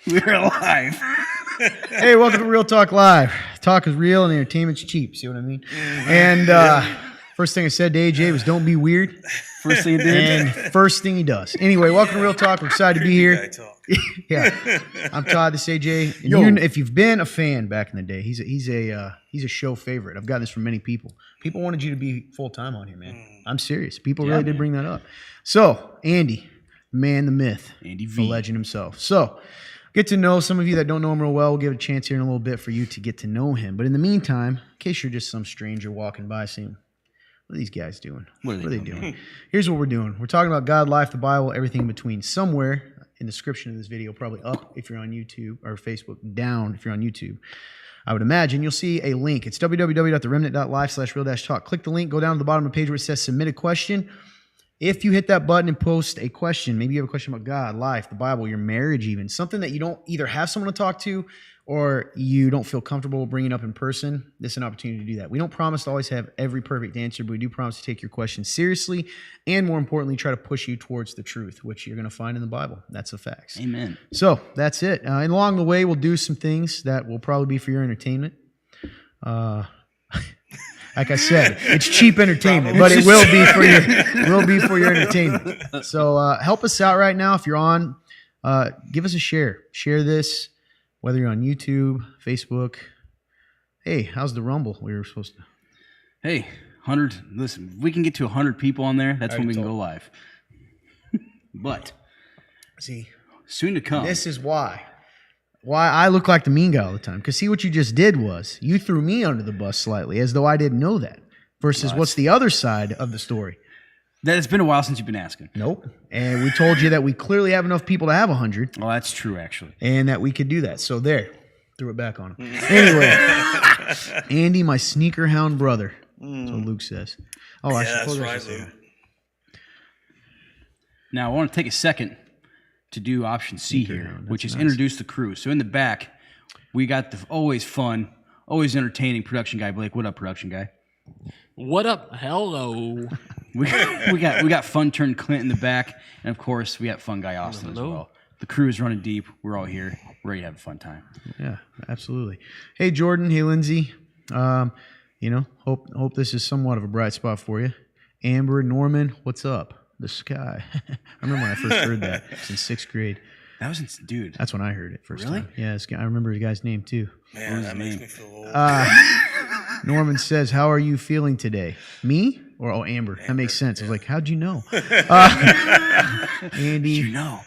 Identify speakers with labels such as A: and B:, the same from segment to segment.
A: We're alive.
B: Hey, welcome to Real Talk Live. Talk is real and entertainment's cheap. See what I mean? And first thing I said to AJ was don't be weird.
A: First thing he did.
B: And first thing he does. Anyway, welcome to Real Talk. We're excited to be here. Yeah, I'm Todd. This is AJ. And if you've been a fan back in the day, he's a show favorite. I've gotten this from many people. People wanted you to be full time on here, man. I'm serious. People really did bring that up. So, Andy, man, the myth,
A: Andy
B: the
A: V,
B: legend himself. So, get to know some of you that don't know him real well. We'll give a chance here in a little bit for you to get to know him. But in the meantime, in case you're just some stranger walking by saying, what are these guys doing?
A: What are they doing?
B: Here's what we're doing. We're talking about God, life, the Bible, everything in between. Somewhere in the description of this video, probably up if you're on YouTube, or Facebook, down if you're on YouTube, I would imagine you'll see a link. It's www.theremnant.live/real-talk. Click the link, go down to the bottom of the page where it says submit a question. If you hit that button and post a question, maybe you have a question about God, life, the Bible, your marriage even, something that you don't either have someone to talk to or you don't feel comfortable bringing up in person, this is an opportunity to do that. We don't promise to always have every perfect answer, but we do promise to take your questions seriously and, more importantly, try to push you towards the truth, which you're going to find in the Bible. That's the facts.
A: Amen.
B: So that's it. And along the way, we'll do some things that will probably be for your entertainment. Like I said, it's cheap entertainment, but it will be for your entertainment. So help us out right now. If you're on, give us a share. Share this, whether you're on YouTube, Facebook. Hey, how's the Rumble? We were supposed to.
A: Hey, 100. Listen, if we can get to 100 people on there, that's when we can go live. But
B: see,
A: soon to come.
B: This is why I look like the mean guy all the time. Because see, what you just did was you threw me under the bus slightly, as though I didn't know that. Versus what's the other side of the story?
A: That it's been a while since you've been asking.
B: Nope. And we told you that we clearly have enough people to have 100.
A: Well, that's true, actually.
B: And that we could do that. So there, threw it back on him. Anyway, Andy, my sneaker hound brother. That's what Luke says. Oh, I suppose that's right, Luke.
A: Now, I want to take a second to do option C here, which is introduce the crew. So in the back, we got the always fun, always entertaining production guy, Blake. What up, production guy?
C: What up? Hello.
A: We got fun turn Clint in the back, and of course we got fun guy Austin as well. The crew is running deep. We're all here, ready to have a fun time.
B: Yeah, absolutely. Hey Jordan. Hey Lindsay. Hope this is somewhat of a bright spot for you. Amber, Norman, what's up? The sky. I remember when I first heard that. It was in 6th grade.
A: That was dude.
B: That's when I heard it first
A: really?
B: time. Yeah, I remember the guy's name too.
D: Man, that makes me feel old.
B: Norman says, "How are you feeling today?" Me or Amber? That makes sense. I was like, "How'd you know?" Andy,
A: Did you know?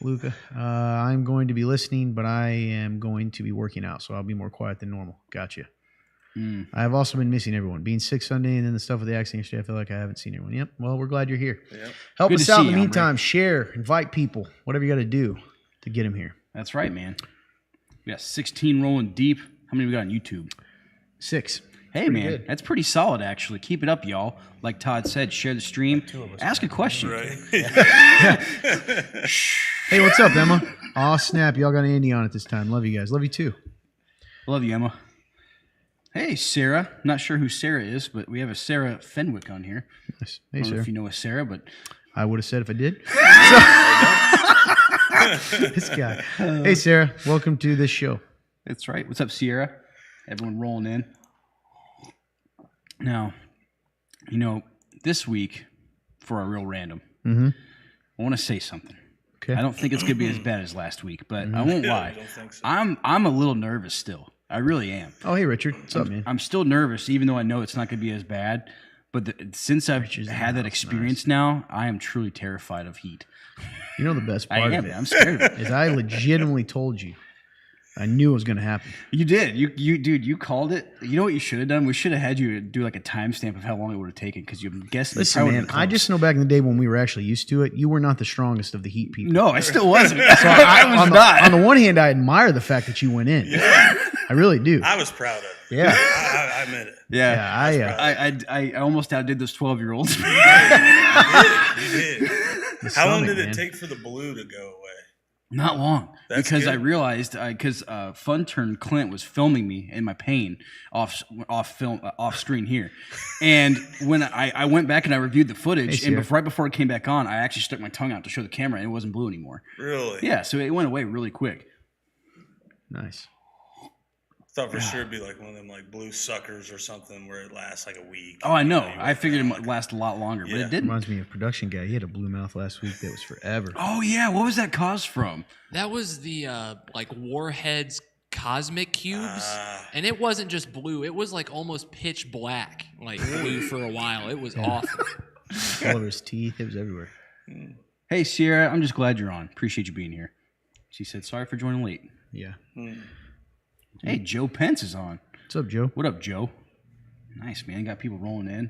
B: Luca, I'm going to be listening, but I am going to be working out, so I'll be more quiet than normal. Gotcha. I have also been missing everyone. Being sick Sunday and then the stuff with the accident yesterday, I feel like I haven't seen everyone. Yep. Well, we're glad you're here. Yep. Help us out in the meantime. Share, invite people, whatever you got to do to get them here.
A: That's right, man. We got 16 rolling deep. How many we got on YouTube?
B: 6.
A: Hey, man, good. That's pretty solid, actually. Keep it up, y'all. Like Todd said, share the stream. Ask a question.
D: Right.
B: Hey, what's up, Emma? Aw, snap. Y'all got Andy on at this time. Love you guys. Love you, too.
A: Love you, Emma. Hey, Sarah. Not sure who Sarah is, but we have a Sarah Fenwick on here.
B: Yes.
A: I
B: Hey,
A: don't know
B: Sarah.
A: if you know a Sarah, but
B: I would have said if I did. This guy. Hey, Sarah. Welcome to this show.
A: that's right. What's up, Sierra? Everyone rolling in. Now, this week, for our real random, I want to say something.
B: Okay.
A: I don't think it's going to be as bad as last week, but I won't lie.
D: I don't think so.
A: I'm a little nervous still. I really am.
B: Oh, hey, Richard. What's up, man?
A: I'm still nervous, even though I know it's not going to be as bad. But since I've had that experience now, I am truly terrified of heat.
B: You know the best part of it?
A: I'm scared of it.
B: Is I legitimately told you. I knew it was going to happen.
A: You did. Dude, you called it. You know what you should have done? We should have had you do like a timestamp of how long it would have taken because you're guessing.
B: Listen, man, I just know back in the day when we were actually used to it, you were not the strongest of the heat people.
A: No, I still wasn't.
B: So I was not. On the one hand, I admire the fact that you went in.
D: Yeah.
B: I really do.
D: I was proud of it.
B: Yeah.
D: I admit it.
A: Yeah, I almost outdid those 12-year-olds.
D: You did. How long did it take for the blue to go away?
A: Not long,
D: That's
A: because
D: good.
A: I realized because Fun Turn Clint was filming me in my pain off screen here, and when I went back and I reviewed the footage, and right before it came back on, I actually stuck my tongue out to show the camera, and it wasn't blue anymore.
D: Really?
A: Yeah, so it went away really quick.
B: Nice.
D: Thought for sure it'd be like one of them like blue suckers or something where it lasts like a week.
A: Oh, I know. I figured it might last a lot longer, but it didn't.
B: Reminds me of production guy. He had a blue mouth last week that was forever.
A: Oh yeah, what was that caused from?
C: That was the like Warhead's cosmic cubes, and it wasn't just blue. It was like almost pitch black, like blue for a while. It was awful.
B: All over his teeth. It was everywhere.
A: Hey Sierra, I'm just glad you're on. Appreciate you being here. She said sorry for joining late.
B: Yeah.
A: Hey, Joe Pence is on.
B: What's up, Joe?
A: What up, Joe? Nice, man. Got people rolling in.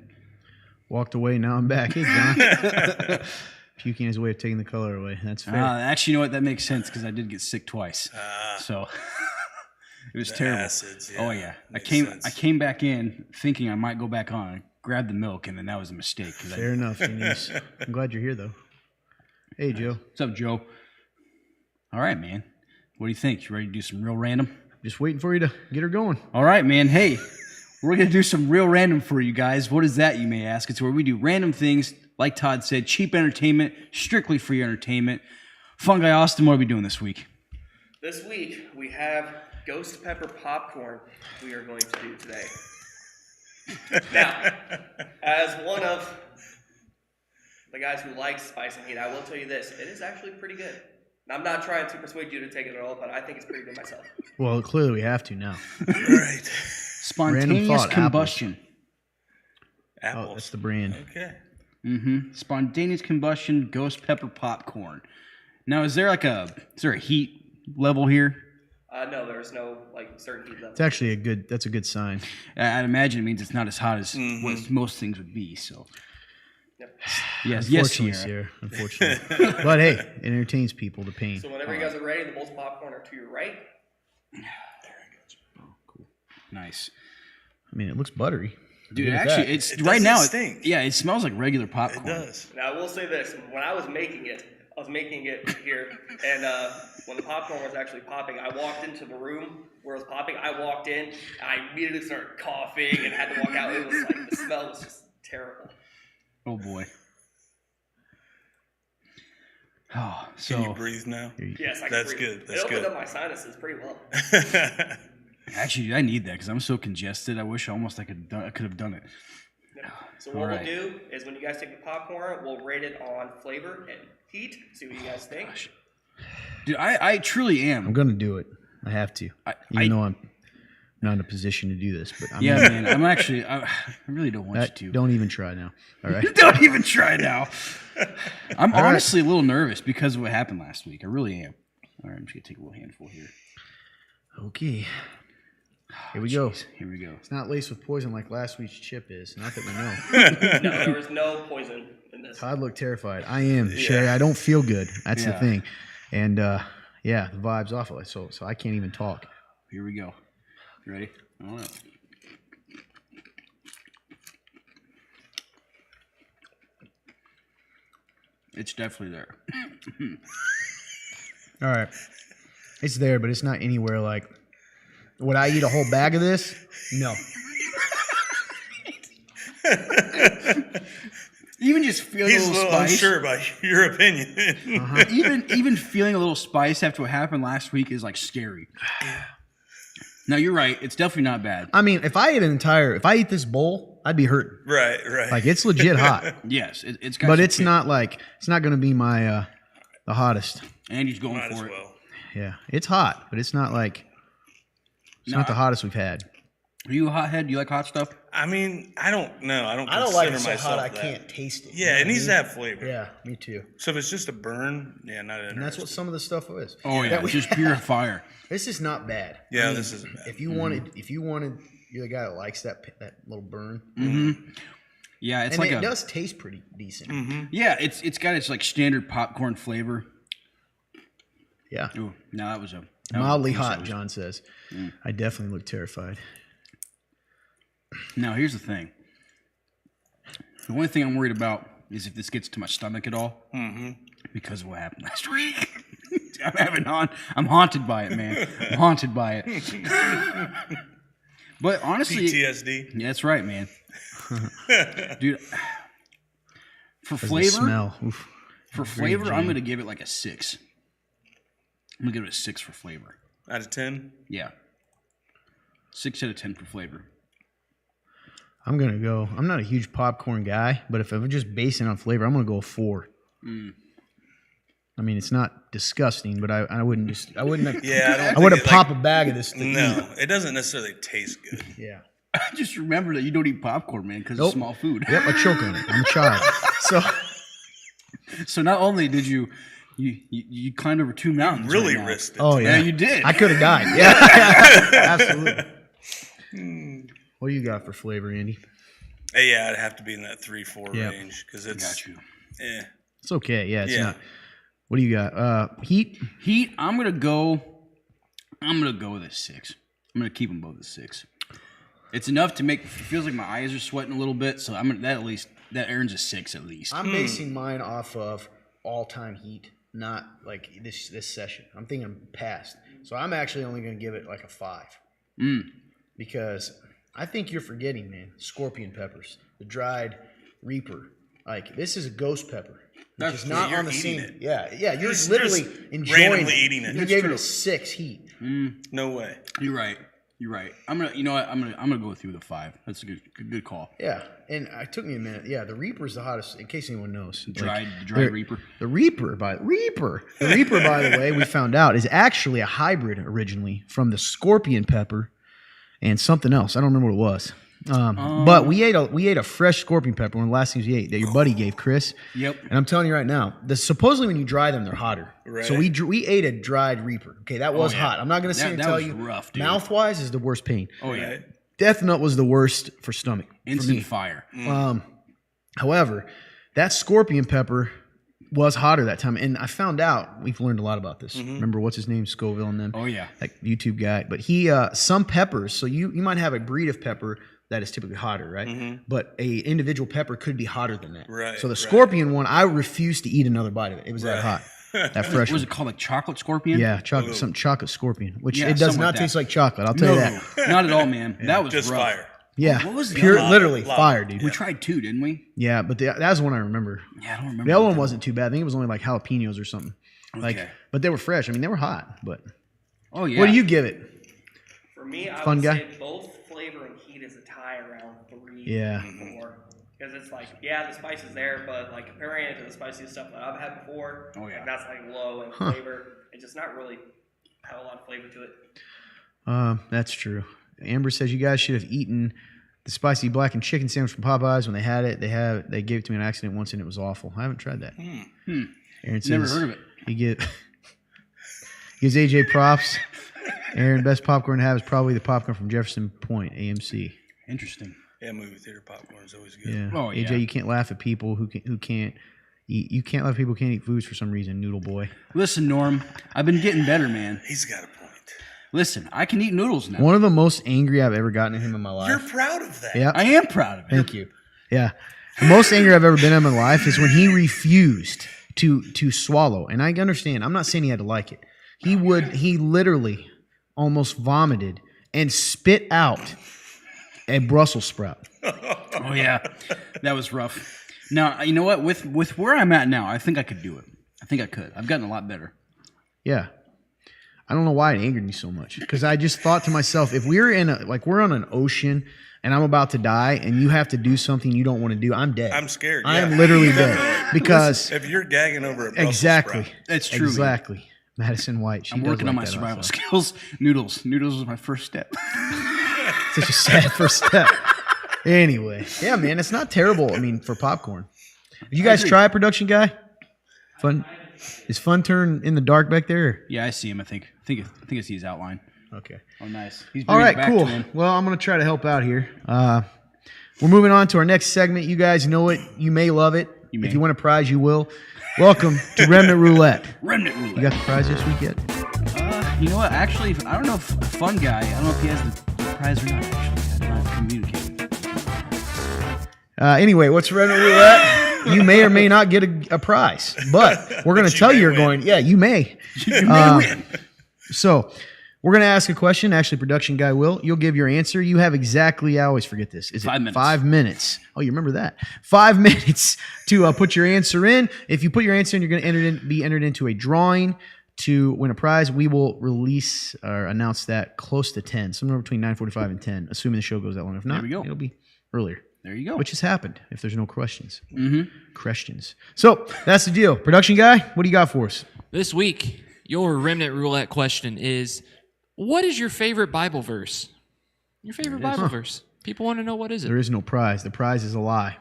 B: Walked away, now I'm back. Hey, John. Puking his way of taking the color away. That's fair.
A: Actually, you know what? That makes sense because I did get sick twice. So it was terrible.
D: Acids,
A: Oh yeah. I came back in thinking I might go back on, grabbed the milk, and then that was a mistake.
B: Fair enough, Denise. I'm glad you're here, though. Hey, Joe.
A: What's up, Joe? All right, man. What do you think? You ready to do some real random?
B: Just waiting for you to get her going.
A: All right, man. Hey, we're going to do some real random for you guys. What is that, you may ask? It's where we do random things, like Todd said, cheap entertainment, strictly free entertainment. Fun Guy Austin, what are we doing this week?
E: This week, we have ghost pepper popcorn we are going to do today. Now, as one of the guys who likes spice and heat, I will tell you this. It is actually pretty good. I'm not trying to persuade you to take it at all, but I think it's pretty good myself.
B: Well, clearly we have to now.
D: Right.
A: Spontaneous combustion.
D: Apples.
B: Oh, that's the brand.
D: Okay.
A: Spontaneous combustion ghost pepper popcorn. Now, is there a heat level here?
E: No, there's no certain heat level.
B: It's actually that's a good sign.
A: I'd imagine it means it's not as hot as what most things would be. So,
E: Yep.
A: yes,
B: Sierra. Unfortunately. But hey, it entertains people, the pain.
E: So whenever you guys are ready, the bowls of popcorn are to your right.
A: Oh, cool. Nice.
B: I mean, it looks buttery.
A: Dude, actually,
D: It
A: right now.
D: stink.
A: It smells like regular popcorn.
D: It does.
E: Now, I will say this. When I was making it here, and when the popcorn was actually popping, I walked into the room where it was popping. I walked in, and I immediately started coughing and had to walk out. It was like, the smell was just terrible.
A: Oh, boy. Oh, so.
D: Can you breathe now?
E: Yes, I can
D: That's
E: breathe.
D: good. That's
E: it opened
D: good.
E: up my sinuses pretty well.
A: Actually, I need that because I'm so congested. I wish I could have done it.
E: So what we'll do is when you guys take the popcorn, we'll rate it on flavor and heat. See what you guys think.
A: Dude, I truly am.
B: I'm going to do it. I have to. Even though I'm not in a position to do this. But
A: man. I'm actually. I really don't want you to.
B: Don't even try now. All right.
A: Don't even try now. I'm honestly a little nervous because of what happened last week. I really am. All right, I'm just going to take a little handful here.
B: Okay. Here we go.
A: Here we go.
B: It's not laced with poison like last week's chip is. Not that we know.
E: No, there was no poison in this.
B: Todd looked terrified. I am. Sherry, I don't feel good. That's the thing. And, the vibe's awful. So I can't even talk.
A: Here we go. You ready? I don't know. It's definitely there.
B: All right. It's there, but it's not anywhere like... Would I eat a whole bag of this? No.
A: Even just feeling
D: He's
A: a
D: a
A: little
D: little
A: spice.
D: unsure about your opinion.
A: Even feeling a little spice after what happened last week is like scary. Now you're right. It's definitely not bad.
B: I mean, if I eat this bowl, I'd be hurting.
D: Right.
B: Like it's legit hot.
A: Yes, it's got.
B: But
A: some
B: it's
A: kick.
B: not going to be my the hottest.
A: And he's going
D: Might as
A: for it.
D: well.
B: Yeah, it's hot, but it's not like not the hottest we've had.
A: Are you a hothead? Do you like hot stuff?
D: I mean, I don't know. I don't
B: like
D: consider
B: it so
D: myself
B: hot I
D: that.
B: can't taste it.
D: Yeah, it needs to have flavor.
B: Yeah, me too.
D: So if it's just a burn, not interested.
B: And that's what some of the stuff is.
A: Oh yeah, it's just pure fire.
B: This is not bad.
D: Yeah,
B: I mean,
D: this isn't bad.
B: If you wanted, you're the guy that likes that little burn.
A: Yeah, it's
B: And
A: like
B: it does taste pretty decent.
A: Yeah, it's got its like standard popcorn flavor.
B: Yeah.
A: Ooh, no, that was
B: Mildly hot, John says. I definitely look terrified.
A: Now here's the thing. The only thing I'm worried about is if this gets to my stomach at all, because of what happened last week. I'm haunted by it, man. I'm haunted by it. But honestly,
D: PTSD.
A: yeah, that's right, man. Dude, for
B: The
A: flavor,
B: smell.
A: I'm gonna give it like a 6. I'm gonna give it a 6 for flavor.
D: Out of 10?
A: Yeah. 6 out of 10 for flavor.
B: I'm going to go. I'm not a huge popcorn guy, but if I'm just basing on flavor, I'm going to go 4. I mean, it's not disgusting, but I wouldn't just. I wouldn't.
D: Yeah,
B: I wouldn't pop a bag of this thing.
D: No, it doesn't necessarily taste good.
B: Yeah.
A: I just remember that you don't eat popcorn, man, because it's small food.
B: Yep, I choke on it. I'm a child.
A: So not only did you climbed over 2 mountains.
D: Really
A: right now.
D: risked it.
B: Oh, yeah.
A: Yeah, you did.
B: I could have died. Yeah. Absolutely. What do you got for flavor, Andy?
D: Yeah, I'd have to be in that 3-4
B: Yeah.
D: range because it's.
A: Got you.
B: It's okay. Yeah, it's
D: Yeah.
B: not. What do you got? Heat?
A: Heat. I'm gonna go with a 6. I'm gonna keep them both at 6. It's enough to make. It feels like my eyes are sweating a little bit, so I'm gonna that earns a 6 at least.
B: I'm basing mine off of all-time heat, not like this session. I'm thinking past. So I'm actually only going to give it like a 5. Because I think you're forgetting, man, scorpion peppers, the dried reaper. Like, this is a ghost pepper. Which is not
D: you're
B: on the
D: eating
B: same.
D: it.
B: Yeah, you're
D: Just
B: literally enjoying
D: randomly
B: it.
D: eating it.
B: You
D: That's
B: gave it
A: true.
B: a 6 heat.
D: No way.
A: You're right. I'm gonna go with you with a 5. That's a good call.
B: Yeah, and it took me a minute. Yeah, the Reaper's the hottest. In case anyone knows,
A: Dried
B: the-
A: Reaper.
B: The Reaper, by the way, we found out is actually a hybrid originally from the scorpion pepper and something else. I don't remember what it was. But we ate a fresh scorpion pepper, one of the last things we ate that your buddy gave, Chris.
A: Yep.
B: And I'm telling you right now, supposedly when you dry them, they're hotter.
D: Right.
B: So we ate a dried Reaper. Okay, that was hot. I'm not going to sit here and
A: That
B: tell
A: was
B: you.
A: rough, dude.
B: Mouth-wise is the worst pain.
A: Oh yeah.
D: Right?
B: Death Nut was the worst for stomach.
A: Instant fire.
B: However, that scorpion pepper was hotter that time. And I found out, we've learned a lot about this. Remember, what's his name? Scoville and them.
A: Oh yeah.
B: That YouTube guy. But some peppers, so you might have a breed of pepper that is typically hotter, right? But a individual pepper could be hotter than that.
D: Right,
B: So the
D: right.
B: scorpion one, I refused to eat another bite of it. It was that hot. That fresh
A: What was
B: one.
A: it called? Like chocolate scorpion?
B: Yeah, some chocolate scorpion, which
A: Yeah,
B: it does
A: something
B: not
A: like that.
B: taste like chocolate. I'll tell
A: No,
B: you that.
A: not at all, man. That was
D: Just
A: rough.
D: fire.
B: Yeah,
A: What was the
B: pure,
A: other-
B: literally
D: Lava.
B: fire, dude.
A: We tried 2, didn't we?
B: Yeah, but that was the one I remember.
A: Yeah, I don't remember.
B: The other
A: what
B: one
A: that
B: wasn't too bad. I think it was only like jalapenos or something.
A: Okay.
B: But they were fresh. I mean, they were hot. But
A: Oh yeah.
B: what do you give it?
E: For me, I
B: Fun
E: would
B: guy?
E: say both flavor and heat is a tie around 3,
B: Yeah.
E: 4. Because it's like, yeah, the spice is there, but like comparing it to the spiciest stuff that I've had before,
A: Oh, yeah.
E: like, that's like low in flavor. It's just not really have a lot of flavor to it.
B: That's true. Amber says you guys should have eaten the spicy blackened chicken sandwich from Popeyes when they had it. They gave it to me on accident once and it was awful. I haven't tried that. Aaron says
A: Never heard of it.
B: He gives AJ props. Aaron, best popcorn to have is probably the popcorn from Jefferson Point, AMC.
A: Interesting.
D: Yeah, movie theater popcorn is always good.
B: Yeah.
A: Oh, yeah.
B: AJ, you can't laugh at people who can't eat. You can't laugh at people who can't eat foods for some reason. Noodle boy.
A: Listen, Norm, I've been getting better, man.
D: He's got a point.
A: Listen, I can eat noodles now.
B: One of the most angry I've ever gotten at him in my life.
D: You're proud of that.
B: Yeah.
A: I am proud of it.
B: Thank you. Yeah. The most angry I've ever been at in my life is when he refused to swallow. And I understand. I'm not saying he had to like it. He literally almost vomited and spit out a Brussels sprout.
A: Oh yeah, that was rough. Now you know what? With where I'm at now, I think I could do it. I think I could. I've gotten a lot better.
B: Yeah. I don't know why it angered me so much. Because I just thought to myself, if we're we're on an ocean and I'm about to die and you have to do something you don't want to do, I'm dead.
D: I'm scared.
B: I am
D: yeah.
B: literally
D: Definitely.
B: dead. Because
D: If you're gagging over a Brussels
B: exactly.
D: sprout,
A: That's true. man.
B: Exactly. Madison White. She
A: I'm
B: does
A: working on
B: like
A: my
B: that
A: survival
B: also.
A: skills. Noodles was my first step.
B: Such a sad first step. Anyway, yeah, man, it's not terrible. I mean, for popcorn. Did you guys
A: agree.
B: try it, production guy? Fun. Is Fun Turn in the dark back there?
A: Yeah, I see him. I think I see his outline.
B: Okay.
A: Oh, nice. He's
B: All
A: bringing
B: right,
A: it back
B: cool.
A: to him.
B: Well, I'm going to try to help out here. We're moving on to our next segment. You guys know it. You may love it.
A: You may.
B: If you want a prize, you will. Welcome to Remnant Roulette.
A: Remnant Rule.
B: You got the prize this week yet?
A: You know what? Actually, I don't know if Fun Guy. I don't know if he has the prize or not. Actually, I'm not communicating.
B: Anyway, what's Remnant Roulette? You may or may not get a prize, but we're going to tell you you're going. Yeah, you may.
A: You may win.
B: So we're going to ask a question. Actually, production guy will. You'll give your answer. You have exactly, I always forget this. Is
A: 5
B: it
A: minutes.
B: 5 minutes? Oh, you remember that. 5 minutes to put your answer in. If you put your answer in, you're going to be entered into a drawing to win a prize. We will release or announce that close to 10, somewhere between 9:45 and 10, assuming the show goes that long. If not,
A: we go.
B: it'll be earlier.
A: There you go.
B: Which has happened if there's no questions. Questions. So that's the deal. Production guy, what do you got for us?
C: This week, your Remnant Roulette question is, what is your favorite Bible verse? Your favorite Bible verse. People want to know, what is it?
B: There is no prize. The prize is a lie.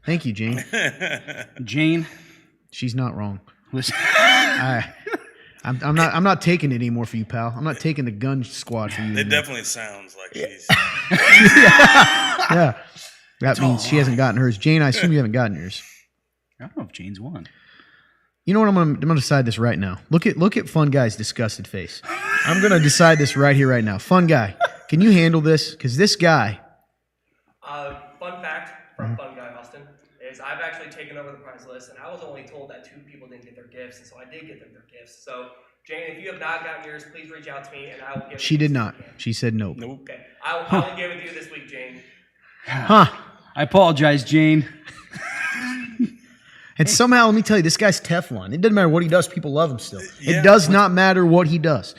B: Thank you, Jane.
A: Jane,
B: She's not wrong.
A: listen.
B: I'm not taking it anymore for you, pal. I'm not taking the gun squad for you.
D: It
B: anymore.
D: definitely sounds like she's.
B: Yeah. That means she hasn't gotten hers. Jane, I assume you haven't gotten yours.
A: I don't know if Jane's won.
B: You know what? I'm gonna decide this right now. Look at Fun Guy's disgusted face. I'm gonna decide this right here, right now. Fun Guy, can you handle this? Because this guy.
E: Fun fact from Fun Guy Austin is I've actually taken over the prize list, and I was only told that 2 people didn't get their gifts, and so I did get them their gifts. So, Jane, if you have not gotten yours, please reach out to me, and I will give it
B: She
E: to you.
B: did not. She said nope.
D: Nope.
E: Okay, I will give it to you this week, Jane.
B: Huh.
A: I apologize, Jane.
B: And somehow, let me tell you, this guy's Teflon. It doesn't matter what he does, people love him still.
D: Yeah.
B: It does not matter what he does.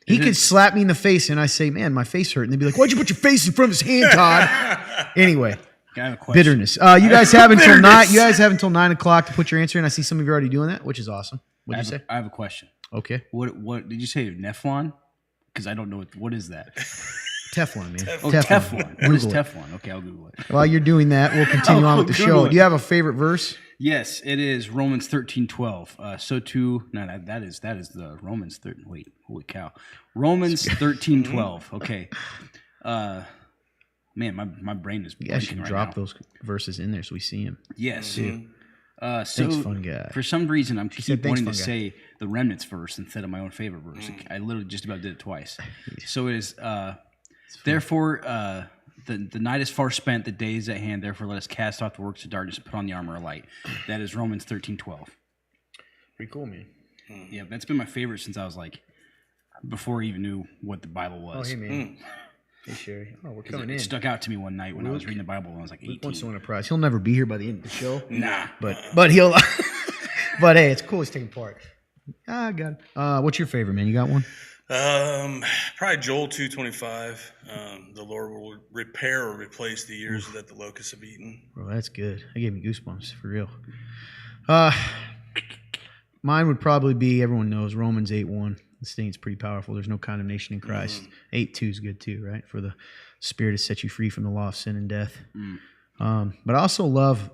B: He could slap me in the face and I say, man, my face hurt. And they'd be like, why'd you put your face in front of his hand, Todd? Anyway,
A: I have a question.
B: bitterness. You guys have until 9. You guys have until 9 o'clock to put your answer in. I see some of you are already doing that, which is awesome. What'd you say?
A: I have a question.
B: Okay.
A: What did you say? Neflon? Because I don't know what is that.
B: Teflon, man.
A: Oh, Teflon. What is
B: Google it.
A: Teflon? Okay, I'll Google it.
B: While you're doing that, we'll continue on with the
A: Google
B: show.
A: it.
B: Do you have a favorite verse?
A: Yes, it is Romans 13:12. So too, no, that is the Romans 13. Wait, holy cow, Romans 13:12. Okay, man, my brain is
B: You guys
A: blanking
B: should
A: right
B: drop
A: now.
B: those verses in there so we see them.
A: Yes.
B: Thanks,
A: So
B: Fun Guy.
A: for some reason, I'm
B: said,
A: keep
B: "Thanks,
A: wanting to
B: Fun Guy."
A: say the Remnants verse instead of my own favorite verse. I literally just about did it twice. So it is. Therefore, the night is far spent, the day is at hand. Therefore, let us cast off the works of darkness and put on the armor of light. That is Romans 13:12.
B: Pretty cool, man.
A: Yeah, that's been my favorite since I was like before I even knew what the Bible
B: Oh,
A: was.
B: hey, man. Hey, Sherry. Oh, we're coming
A: It
B: in.
A: stuck out to me one night when I was reading the Bible when I was like
B: Luke wants to
A: 18.
B: win a prize. He'll never be here by the end of the show.
A: Nah.
B: But he'll. But hey, it's cool. He's taking part. Ah, God. What's your favorite, man? You got one?
D: Probably Joel 2:25. The Lord will repair or replace the years that the locusts have eaten.
B: Bro, that's good. That gave me goosebumps for real. Mine would probably be, everyone knows, Romans 8:1. This thing is pretty powerful. There's no condemnation in Christ. 8:2 is good too, right? For the Spirit has set you free from the law of sin and death. But I also love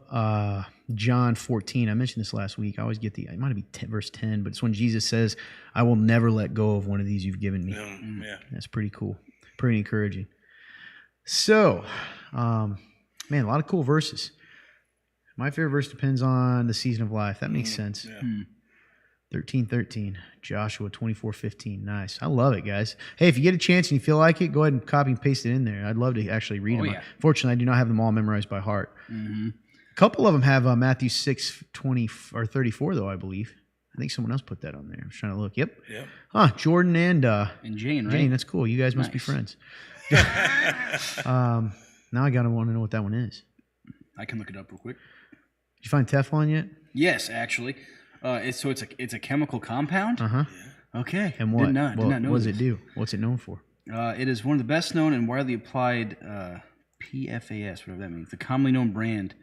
B: John 14. I mentioned this last week. I always get it might be verse 10, but it's when Jesus says, I will never let go of one of these you've given me.
D: Yeah.
B: That's pretty cool. Pretty encouraging. So, man, a lot of cool verses. My favorite verse depends on the season of life. That makes sense.
D: Yeah.
B: 13:13, Joshua 24:15. Nice. I love it, guys. Hey, if you get a chance and you feel like it, go ahead and copy and paste it in there. I'd love to actually read them.
A: yeah.
B: Fortunately, I do not have them all memorized by heart. A couple of them have Matthew 6:20 or 34, though, I believe. I think someone else put that on there. I was trying to look. Yep. Jordan and
A: Jane, right?
B: Jane. That's cool. You guys must be
A: Nice.
B: friends. Now I gotta want to know what that one is.
A: I can look it up real quick.
B: Did you find Teflon yet?
A: Yes, actually. It's a chemical compound. Okay.
B: And what?
A: Did not know
B: what does
A: this.
B: it do? What's it known for?
A: It is one of the best known and widely applied PFAS, whatever that means. The commonly known brand.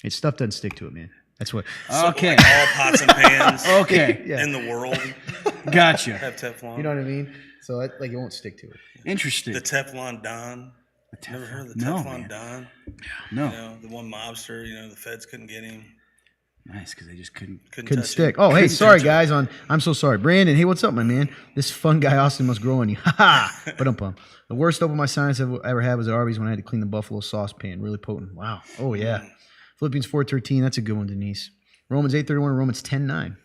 B: Its stuff doesn't stick to it, man. That's what.
A: Okay.
D: Like all pots and pans
A: Okay.
B: Yeah.
D: in the world
A: Gotcha.
D: have Teflon.
B: You know what I mean? So it won't stick to it.
A: Interesting.
D: The Teflon Don. Never heard of the
A: No,
D: Teflon
A: man.
D: Don?
A: No.
D: You know, the one mobster, the feds couldn't get him.
A: Nice, because they just couldn't.
B: Couldn't
D: touch
B: stick.
D: him.
B: Oh, hey,
D: Couldn't
B: sorry,
D: touch him.
B: guys. I'm so sorry. Brandon, hey, what's up, my man? This Fun Guy Austin must grow on you. Ha ha. But the worst open my sinus I've ever had was at Arby's when I had to clean the buffalo saucepan. Really potent. Wow. Oh, yeah. Philippians 4:13. That's a good one, Denise. Romans 8:31 and Romans 10:9.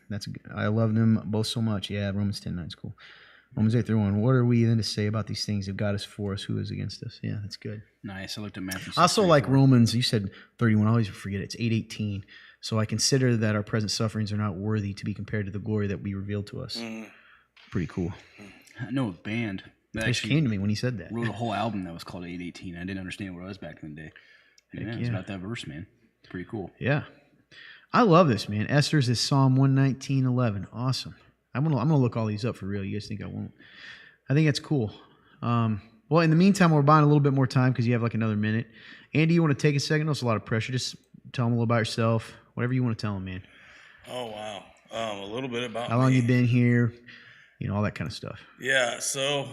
B: I love them both so much. Yeah, Romans 10:9 is cool. Romans 8:31. What are we then to say about these things? If God is for us, who is against us? Yeah, that's good.
A: Nice. I looked at Matthew.
B: I also
A: 6:34.
B: like Romans. You said 31. I always forget it. It's 8:18. So I consider that our present sufferings are not worthy to be compared to the glory that be revealed to us. Pretty cool.
A: I know a band that
B: It just
A: actually
B: came to me when he said that.
A: wrote a whole album that was called 818. I didn't understand what it was back in the day. Yeah, it's
B: yeah.
A: about that verse, man. Pretty cool.
B: Yeah. I love this, man. Esther's is Psalm 119:11. Awesome. I'm gonna look all these up for real. You guys think I won't? I think that's cool. Well, in the meantime, we're buying a little bit more time because you have like another minute. Andy, you want to take a second? It's a lot of pressure. Just tell them a little about yourself. Whatever you want to tell them, man.
D: Oh wow, a little bit about
B: How long
D: me.
B: you been here? All that kind of stuff.
D: Yeah, so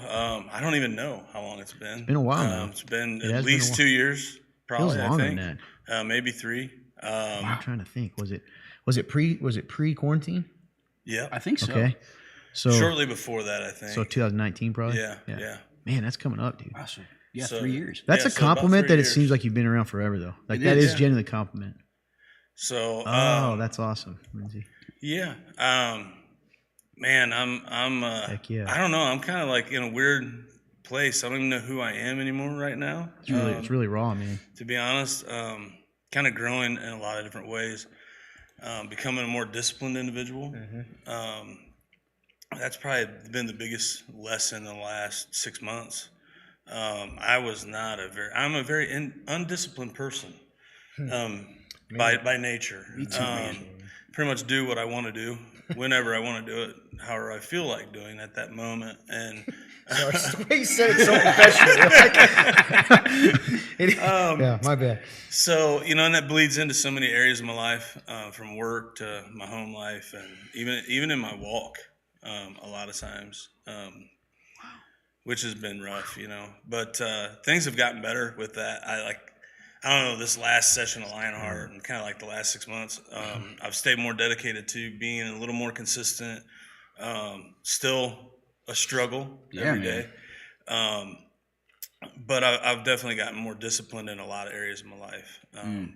D: I don't even know how long it's been. It's
B: been a while now.
D: It's been
B: It
D: at
B: has been a
D: least
B: while.
D: 2 years, probably.
B: Feels longer
D: I think
B: than
D: maybe 3.
B: I'm trying to think. Was it pre quarantine?
D: Yeah,
A: I think so.
B: Okay. So
D: shortly before that, I think.
B: So 2019 probably.
D: Yeah.
B: Man, that's coming up, dude.
A: Wow, so, yeah,
D: So-
A: 3 years.
B: That's
D: Yeah,
B: a
D: so about
B: compliment
D: 3
B: that it
D: years.
B: seems like you've been around forever, though. Like
A: It
B: that
A: is,
B: is
A: yeah.
B: genuinely a compliment.
D: So
B: That's awesome, Lindsay.
D: yeah, man, I'm
B: Heck yeah.
D: I don't know. I'm kind of like in a weird place. I don't even know who I am anymore right now.
B: It's really raw, man.
D: To be honest, kind of growing in a lot of different ways, becoming a more disciplined individual. That's probably been the biggest lesson in the last 6 months. I'm a very undisciplined person by nature.
A: Me too, man.
D: Pretty much do what I want to do, whenever I want to do it, however I feel like doing at that moment. And
B: The way you said it so professional. Yeah, my bad.
D: so, and that bleeds into so many areas of my life, from work to my home life, and even in my walk, a lot of times, which has been rough, But things have gotten better with that. I don't know, this last session of Lionheart and kind of like the last 6 months, I've stayed more dedicated to being a little more consistent. Still a struggle every day. But I've definitely gotten more disciplined in a lot of areas of my life,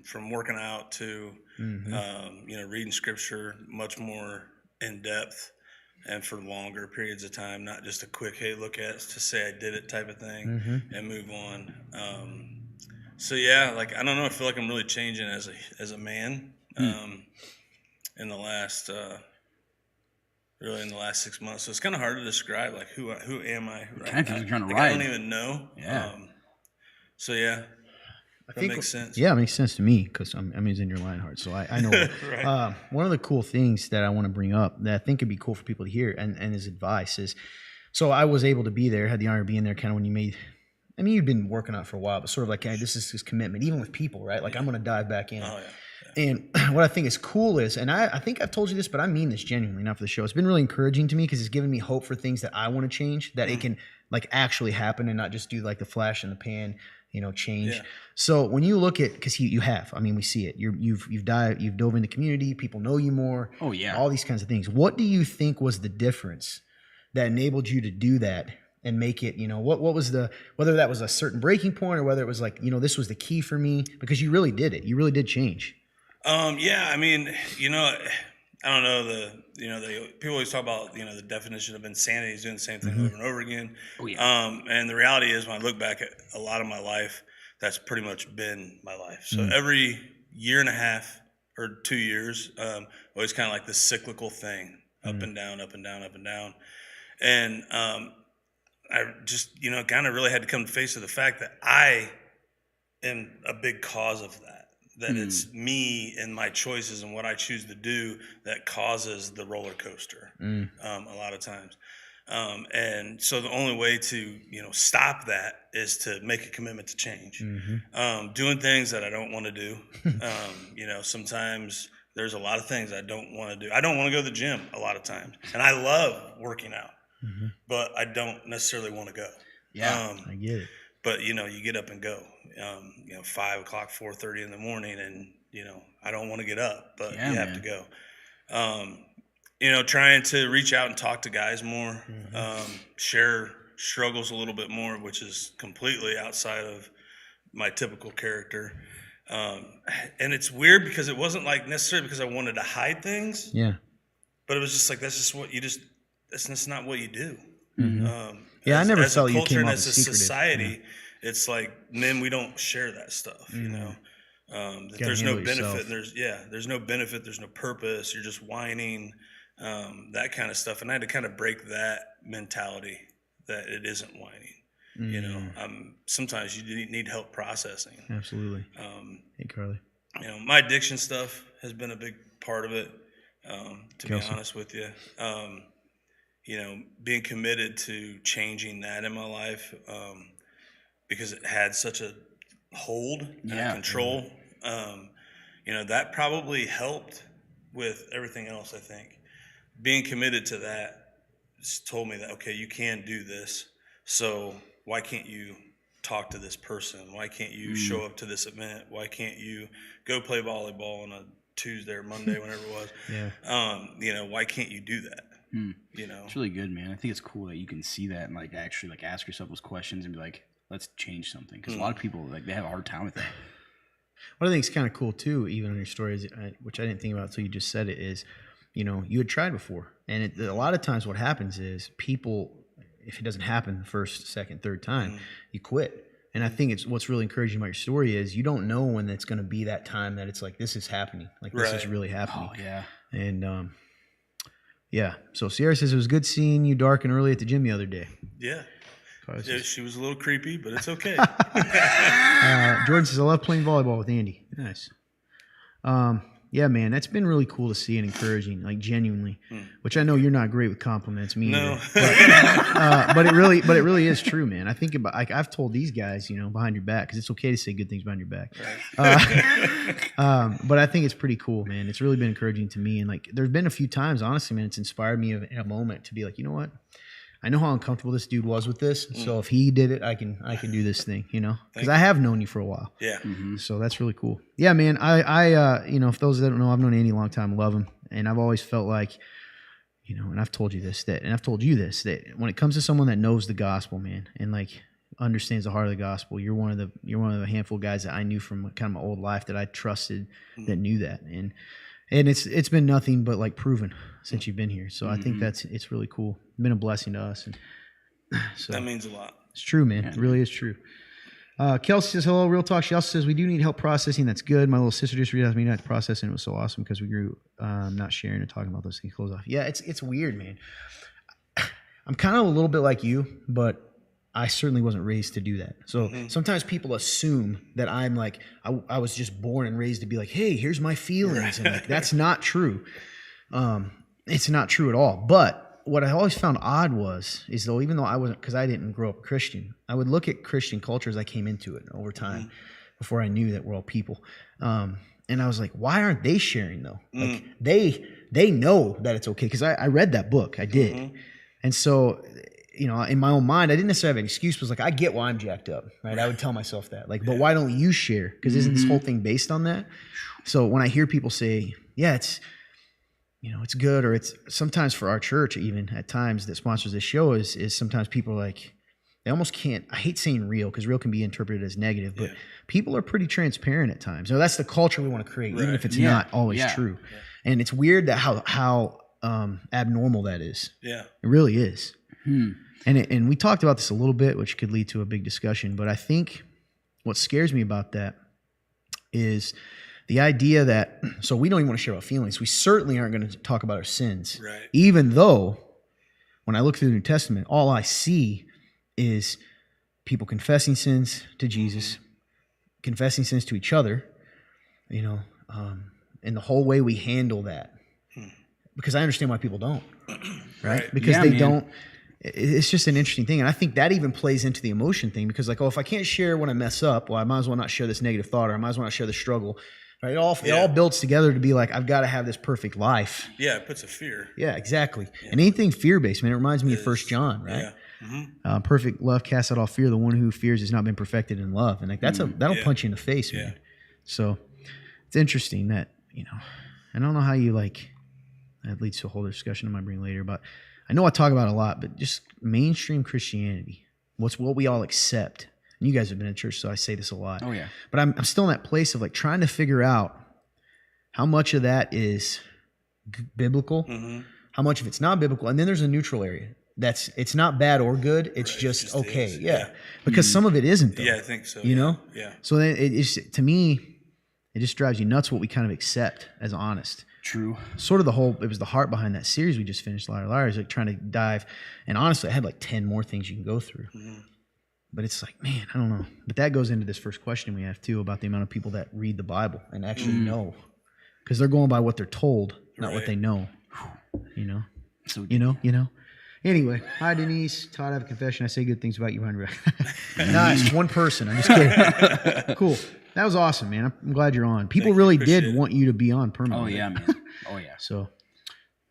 D: from working out to, reading scripture much more in depth and for longer periods of time, not just a quick, hey, look at it to say I did it type of thing and move on. So yeah, I don't know, I feel like I'm really changing as a man, in the last, really in the last 6 months. So it's kind of hard to describe, who am I right
A: Kind of
D: now?
A: feels like you're on a
D: I don't
A: ride.
D: even know.
A: Yeah.
D: So yeah,
B: I
D: that makes sense.
B: Yeah, it makes sense to me because I'm in your Lionheart, so I know.
D: Right.
B: One of the cool things that I want to bring up that I think would be cool for people to hear and his advice is, so I was able to be there, had the honor of being there kind of when you made, you'd been working out for a while, but sort of like, hey, this is his commitment, even with people, right? Like, I'm going to dive back in.
D: Oh yeah.
B: And what I think is cool is, and I think I've told you this, but I mean this genuinely, not for the show. It's been really encouraging to me because it's given me hope for things that I want to change, that it can actually happen and not just do the flash in the pan, change.
D: Yeah.
B: So when you look at, because you have, we see it. You've dove into community. People know you more.
A: Oh, yeah.
B: All these kinds of things. What do you think was the difference that enabled you to do that and make it? What was whether that was a certain breaking point or whether it was this was the key for me, because you really did it. You really did change.
D: Yeah, I don't know, people always talk about, the definition of insanity is doing the same thing over and over again.
A: Oh, yeah.
D: And the reality is, when I look back at a lot of my life, that's pretty much been my life. So every year and a half or 2 years, always kind of like this cyclical thing, up and down, up and down, up and down. And I just, kind of really had to come to face with the fact that I am a big cause of that. That it's me and my choices and what I choose to do that causes the roller coaster, a lot of times. And so the only way to, stop that is to make a commitment to change. Doing things that I don't want to do. Sometimes there's a lot of things I don't want to do. I don't want to go to the gym a lot of times. And I love working out, but I don't necessarily want to go.
A: Yeah,
B: I get it.
D: But, you get up and go, 5 o'clock, 4:30 in the morning, and, I don't want to get up, but
A: Yeah,
D: you have
A: man.
D: to go. Trying to reach out and talk to guys more, share struggles a little bit more, which is completely outside of my typical character. And it's weird because it wasn't necessarily because I wanted to hide things,
B: Yeah.
D: but it was just that's just what that's just not what you do.
B: Yeah, I never
D: as
B: felt
D: a
B: you
D: culture
B: came
D: and
B: off
D: as a
B: as secretive.
D: society, it's men, we don't share that stuff, that there's no
B: handle yourself.
D: benefit. There's no benefit. There's no purpose. You're just whining, that kind of stuff. And I had to kind of break that mentality that it isn't whining. Sometimes you need help processing.
B: Absolutely. Hey, Carly.
D: My addiction stuff has been a big part of it, to be
B: Kelsey.
D: honest with you. being committed to changing that in my life, because it had such a hold and a control, that probably helped with everything else. I think being committed to that just told me that, okay, you can do this. So why can't you talk to this person? Why can't you show up to this event? Why can't you go play volleyball on a Tuesday or Monday, whenever it was? Why can't you do that?
A: It's really good, man. I think it's cool that you can see that and like actually like ask yourself those questions and be like, let's change something. Because a lot of people like they have a hard time with that.
B: What I think is kind of cool too, even on your story, is, which I didn't think about until you just said it, is, you had tried before, and a lot of times what happens is people, if it doesn't happen the first, second, third time, you quit. And I think it's what's really encouraging about your story is you don't know when it's going to be that time that it's like this is happening, like this is really happening.
A: Oh yeah,
B: and So Sierra says it was good seeing you dark and early at the gym the other day.
D: Yeah. She was a little creepy, but it's okay.
B: Jordan says, I love playing volleyball with Andy. Nice. Yeah, man, that's been really cool to see and encouraging, like genuinely, which I know you're not great with compliments, me either. But it really is true, man. I think about, like, I've told these guys, behind your back, because it's okay to say good things behind your back. Right. But I think it's pretty cool, man. It's really been encouraging to me. And like, there's been a few times, honestly, man, it's inspired me in a moment to be like, you know what? I know how uncomfortable this dude was with this. So if he did it, I can do this thing, because I have known you for a while.
D: Yeah.
B: So that's really cool. Yeah, man. I if those that don't know, I've known Andy a long time, love him. And I've always felt like, and I've told you this, that when it comes to someone that knows the gospel, man, and like understands the heart of the gospel, you're one of the handful of guys that I knew from kind of my old life that I trusted that knew that. And it's been nothing but like proven since you've been here. So I think it's really cool. It's been a blessing to us. And so
D: that means a lot.
B: It's true, man. It really is true. Kelsey says, hello, Real Talk. She also says, we do need help processing. That's good. My little sister just realized me not to process, and it was so awesome because we grew not sharing and talking about those things. Close off. Yeah, it's weird, man. I'm kind of a little bit like you, but I certainly wasn't raised to do that. So sometimes people assume that I'm like, I was just born and raised to be like, hey, here's my feelings. And like, that's not true. It's not true at all. But what I always found odd is though, even though I wasn't, because I didn't grow up Christian, I would look at Christian culture as I came into it over time before I knew that we're all people. And I was like, why aren't they sharing though? Like they know that it's okay. Because I read that book. I did. And so, in my own mind, I didn't necessarily have an excuse. But it was like, I get why I'm jacked up, right? I would tell myself that. Like, but why don't you share? Because isn't this whole thing based on that? So when I hear people say, yeah, it's good, or it's sometimes for our church, even at times that sponsors this show is sometimes people are like, they almost can't, I hate saying real because real can be interpreted as negative, but people are pretty transparent at times. So that's the culture we want to create, even if it's not always true. Yeah. And it's weird that how abnormal that is. Yeah. It really is. And we talked about this a little bit, which could lead to a big discussion, but I think what scares me about that is the idea that, so we don't even want to share our feelings. We certainly aren't going to talk about our sins. Right. Even though when I look through the New Testament, all I see is people confessing sins to Jesus, confessing sins to each other, and the whole way we handle that. Because I understand why people don't, right? Because they don't. It's just an interesting thing. And I think that even plays into the emotion thing because like, if I can't share when I mess up, well, I might as well not share this negative thought, or I might as well not share the struggle. Right? It all builds together to be like, I've got to have this perfect life.
D: Yeah, it puts a fear.
B: Yeah, exactly. Yeah. And anything fear-based, man, it reminds me of 1 John, right? Yeah. Perfect love casts out all fear. The one who fears has not been perfected in love. And like that'll punch you in the face, man. So it's interesting that, I don't know how you that leads to a whole discussion I might bring later, but I know I talk about it a lot, but just mainstream Christianity, what we all accept. And you guys have been in church, so I say this a lot. Oh, yeah. But I'm still in that place of like trying to figure out how much of that is biblical, how much of it's not biblical, and then there's a neutral area. It's not bad or good. It's just okay. Is. Yeah. Because some of it isn't, though.
D: Yeah, I think so.
B: Yeah. So then to me, it just drives you nuts what we kind of accept as honest. True. Sort of it was the heart behind that series we just finished, Liar Liars, like trying to dive. And honestly, I had like 10 more things you can go through. But it's like, man, I don't know. But that goes into this first question we have too about the amount of people that read the Bible and actually know. Because they're going by what they're told, not what they know. So, Anyway, hi Denise. Todd, I have a confession. I say good things about you behind your back. Nice. One person. I'm just kidding. Cool. That was awesome, man. I'm glad you're on. People really did want you to be on permanently.
A: Oh yeah, man. Oh yeah.
B: So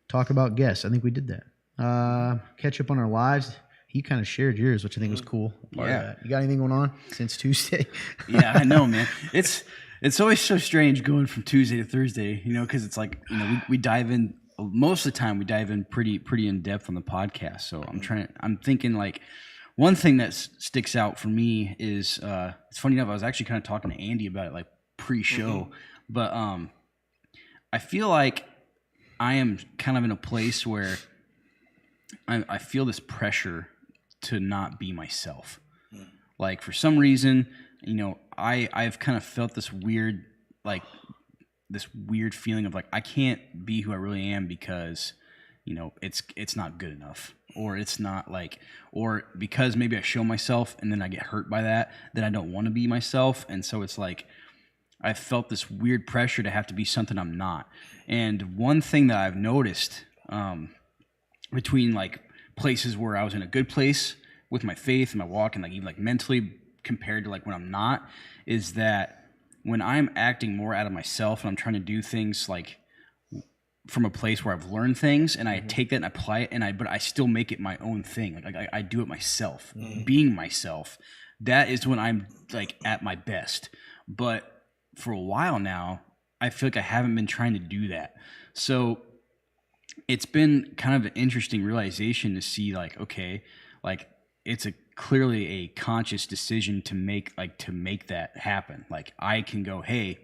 B: talk about guests. I think we did that. Catch up on our lives. You kind of shared yours, which I think was cool. Part of that. You got anything going on since Tuesday?
A: Yeah, I know, man. It's always so strange going from Tuesday to Thursday, because it's like, we dive in, most of the time we dive in pretty in depth on the podcast. So I'm thinking like one thing that sticks out for me is, it's funny enough, I was actually kind of talking to Andy about it like pre-show, but I feel like I am kind of in a place where I feel this pressure to not be myself. Like for some reason, I've kind of felt this weird feeling of like I can't be who I really am because it's not good enough, or it's not like, or because maybe I show myself and then I get hurt by that, then I don't want to be myself. And so it's like I felt this weird pressure to have to be something I'm not. And one thing that I've noticed between like places where I was in a good place with my faith and my walk and like even like mentally compared to like when I'm not, is that when I'm acting more out of myself and I'm trying to do things like from a place where I've learned things and I take that and apply it but I still make it my own thing. Like I do it myself, being myself. That is when I'm like at my best. But for a while now, I feel like I haven't been trying to do that. So it's been kind of an interesting realization to see like, okay, like it's clearly a conscious decision to make that happen. Like I can go, hey,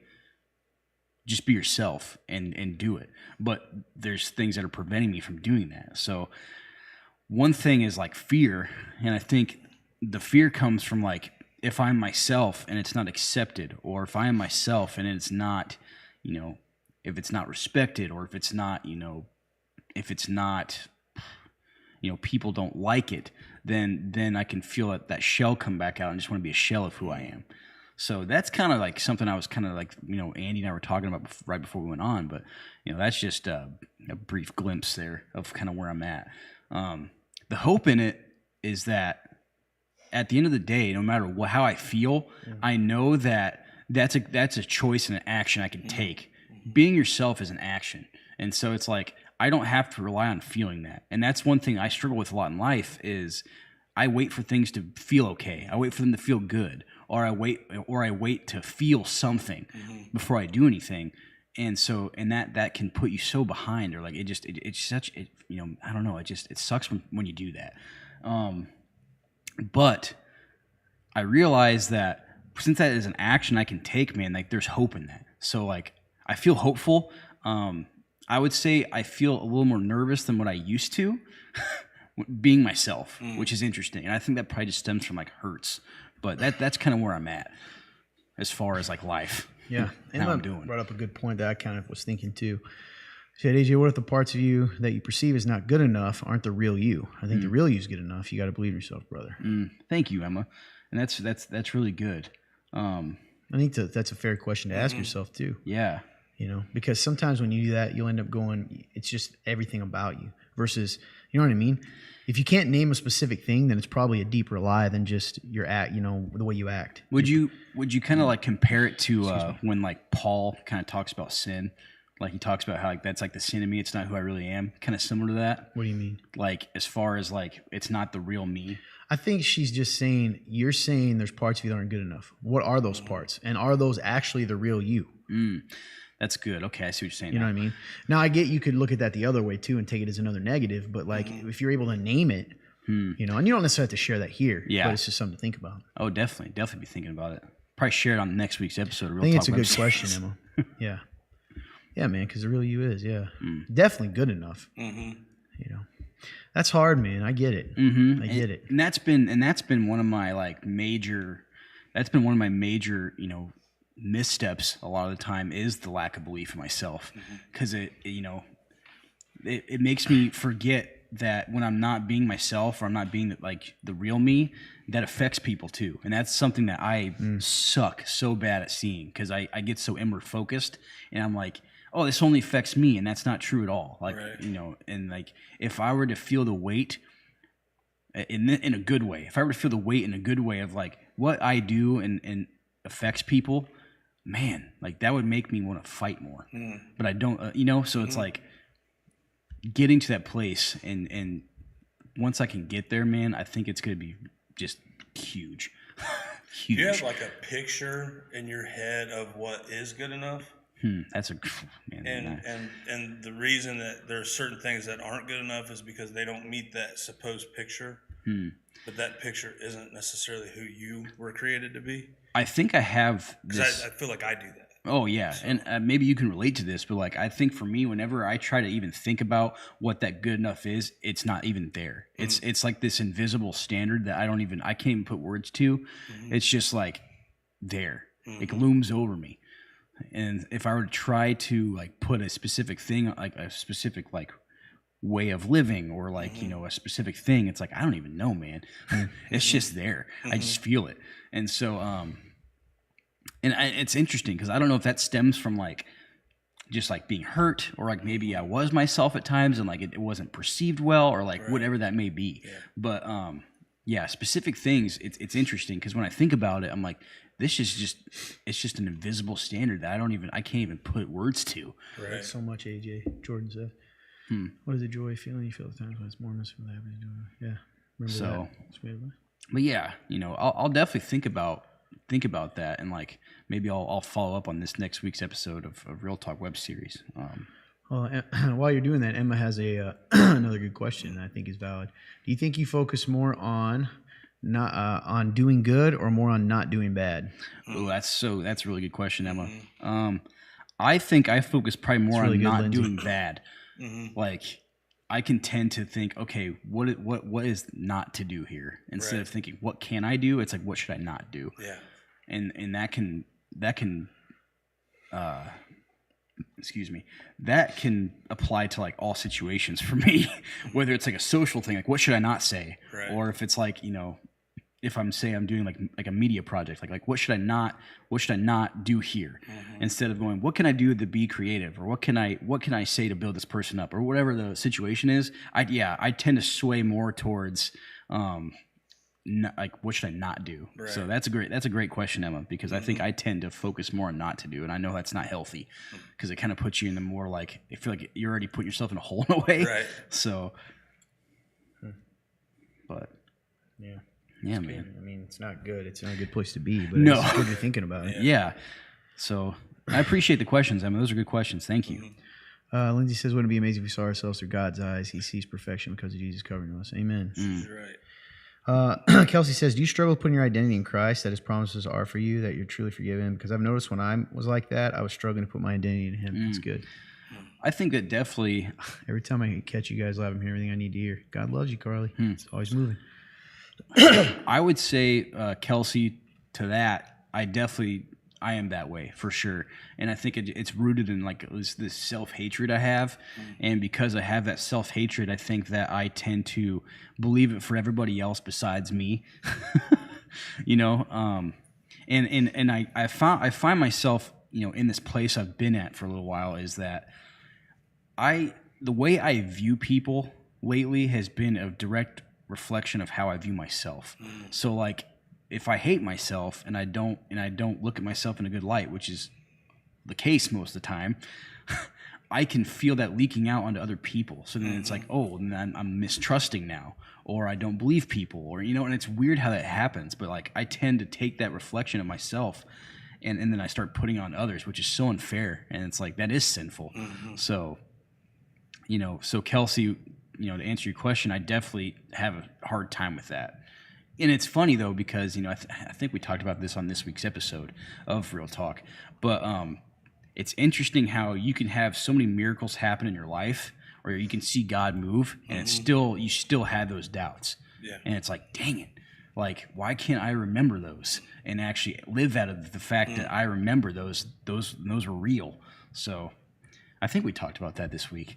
A: just be yourself and do it. But there's things that are preventing me from doing that. So one thing is like fear. And I think the fear comes from like, if I'm myself and it's not accepted, or if I am myself and it's not, if it's not respected, or if it's not, people don't like it, then I can feel that shell come back out and just want to be a shell of who I am. So that's kind of like something I was kind of like, Andy and I were talking about right before we went on, but that's just a brief glimpse there of kind of where I'm at. The hope in it is that at the end of the day, no matter how I feel, I know that that's a choice and an action I can take. Being yourself is an action. And so it's like, I don't have to rely on feeling that. And that's one thing I struggle with a lot in life is I wait for things to feel okay. I wait for them to feel good, or I wait to feel something before I do anything. And so, and that can put you so behind, or like it's such, I don't know. It sucks when you do that. But I realize that since that is an action I can take, man, like there's hope in that. So like, I feel hopeful. I would say I feel a little more nervous than what I used to being myself, which is interesting. And I think that probably just stems from like hurts, but that's kind of where I'm at as far as like life.
B: Yeah. And
A: how I'm doing.
B: Brought up a good point that I kind of was thinking too. She said, AJ, what if the parts of you that you perceive as not good enough aren't the real you? I think the real you is good enough. You got to believe in yourself, brother.
A: Thank you, Emma. And that's really good.
B: I think that's a fair question to ask yourself too.
A: Yeah.
B: Because sometimes when you do that, you'll end up going, it's just everything about you versus, you know what I mean? If you can't name a specific thing, then it's probably a deeper lie than just your act, the way you act. Would you kind of like compare it to when like Paul kind of talks about sin? Like he talks about how like that's like the sin in me, it's not who I really am. Kind of similar to that. What do you mean? Like as far as like it's not the real me. I think she's just saying, you're saying there's parts of you that aren't good enough. What are those parts? And are those actually the real you?
A: That's good. Okay, I see what you're saying.
B: You know what I mean? Now, I get you could look at that the other way, too, and take it as another negative. But, like, if you're able to name it, and you don't necessarily have to share that here. Yeah. But it's just something to think about.
A: Oh, definitely. Definitely be thinking about it. Probably share it on next week's episode.
B: I think it's a good question, Emma. Yeah. Yeah, man, because the real you is, definitely good enough. That's hard, man. I get it. I get it.
A: And that's been one of my, like, major, missteps a lot of the time is the lack of belief in myself, because it makes me forget that when I'm not being myself, or I'm not being the real me, that affects people too. And that's something that I suck so bad at seeing, because I get so inward focused, and I'm like, oh, this only affects me, and that's not true at all. Like, right. And like if I were to feel the weight in a good way. If I were to feel the weight in a good way of like what I do and affects people, man, like that would make me want to fight more. But I don't, so it's like getting to that place and once I can get there, man, I think it's going to be just huge. Huge.
D: Do you have like a picture in your head of what is good enough?
A: That's a man.
D: And the reason that there are certain things that aren't good enough is because they don't meet that supposed picture. But that picture isn't necessarily who you were created to be.
A: I think I have this.
D: Because I feel like I do that.
A: Oh yeah, so. And maybe you can relate to this, but like I think for me, whenever I try to even think about what that good enough is, it's not even there. It's like this invisible standard that I can't even put words to. It's just like there. It looms over me. And if I were to try to like put a specific thing, like a specific like way of living or like, a specific thing, it's like, I don't even know, man. It's just there. I just feel it. And so, it's interesting because I don't know if that stems from like just like being hurt or like maybe I was myself at times and like it wasn't perceived well or like whatever that may be. Yeah. But specific things. It's interesting because when I think about it, I'm like, this is just an invisible standard that I can't even put words to.
B: Right. That's so much, AJ. Jordan said. What is the joy feeling you feel at times when it's more miserable than happening? Yeah. Remember that.
A: But yeah, I'll definitely think about that, and like maybe I'll follow up on this next week's episode of Real Talk web series.
B: While you're doing that, Emma has a another good question that I think is valid. Do you think you focus more on on doing good or more on not doing bad?
A: Oh, that's a really good question, Emma. I think I focus probably more on not doing bad. Like I can tend to think, okay, what is not to do here instead of thinking what can I do? It's like what should I not do? Yeah, and that can apply to like all situations for me. Whether it's like a social thing, like what should I not say, or if it's like if I'm doing like a media project, like what should I not do here, instead of going what can I do to be creative, or what can I say to build this person up, or whatever the situation is. I tend to sway more towards like what should I not do. So that's a great question, Emma, because I think I tend to focus more on not to do, and I know that's not healthy because it kind of puts you in the more like I feel like you're already putting yourself in a hole in a way. So, but
B: yeah.
A: Yeah, man.
B: I mean, it's not good. It's not a good place to be, but it's good you're thinking about it.
A: Yeah. So I appreciate the questions. I mean, those are good questions. Thank you.
B: Lindsay says, wouldn't it be amazing if we saw ourselves through God's eyes? He sees perfection because of Jesus covering us. Amen. Right. Kelsey says, do you struggle with putting your identity in Christ, that his promises are for you, that you're truly forgiven? Because I've noticed when I was like that, I was struggling to put my identity in him. That's good.
A: I think that definitely.
B: Every time I catch you guys live, I'm hearing everything I need to hear. God loves you, Carly. It's always moving.
A: I would say, Kelsey, to that, I am that way for sure. And I think it's rooted in like this self-hatred I have. And because I have that self-hatred, I think that I tend to believe it for everybody else besides me, and I find myself, in this place I've been at for a little while is that the way I view people lately has been a direct reflection of how I view myself. So like if I hate myself and I don't look at myself in a good light, which is the case most of the time, I can feel that leaking out onto other people. So then it's like, oh, and I'm mistrusting now, or I don't believe people, or and it's weird how that happens, but like I tend to take that reflection of myself and then I start putting on others, which is so unfair, and it's like that is sinful. So so Kelsey, to answer your question, I definitely have a hard time with that. And it's funny, though, because, I think we talked about this on this week's episode of Real Talk. But it's interesting how you can have so many miracles happen in your life, or you can see God move, and you still have those doubts. Yeah. And it's like, dang it. Like, why can't I remember those and actually live out of the fact that I remember those were real? So I think we talked about that this week.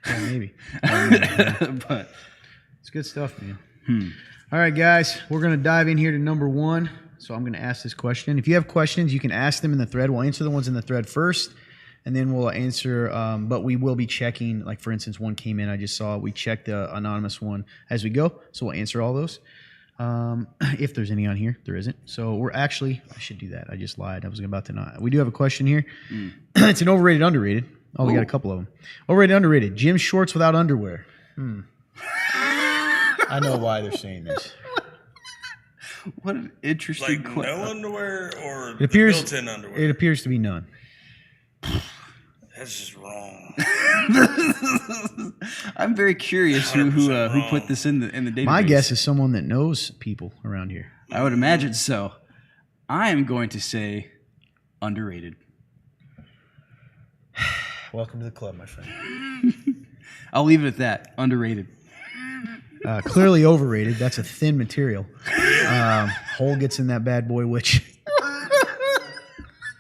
B: Yeah, maybe. But it's good stuff, man. All right, guys, we're going to dive in here to number 1. So I'm going to ask this question. If you have questions, you can ask them in the thread. We'll answer the ones in the thread first. and then we'll answer. But we will be checking. Like for instance, one came in. I just saw. We checked the anonymous one as we go, so we'll answer all those. If there's any on here, there isn't. So we're actually. I should do that. I just lied. I was about to not. We do have a question here. It's an overrated, underrated. Oh, we got a couple of them. Overrated, underrated. Gym shorts without underwear. I know why they're saying this.
A: What an interesting
D: Like
A: question.
D: no underwear or
B: It appears,
D: the built-in underwear?
B: It appears to be none.
D: That's just wrong.
A: I'm very curious who
D: 100%
A: put this in the database.
B: My guess is someone that knows people around here.
A: I would imagine so. I am going to say underrated.
B: Welcome to the club, my friend.
A: I'll leave it at that. Underrated.
B: Clearly overrated. That's a thin material. Hole gets in that bad boy, which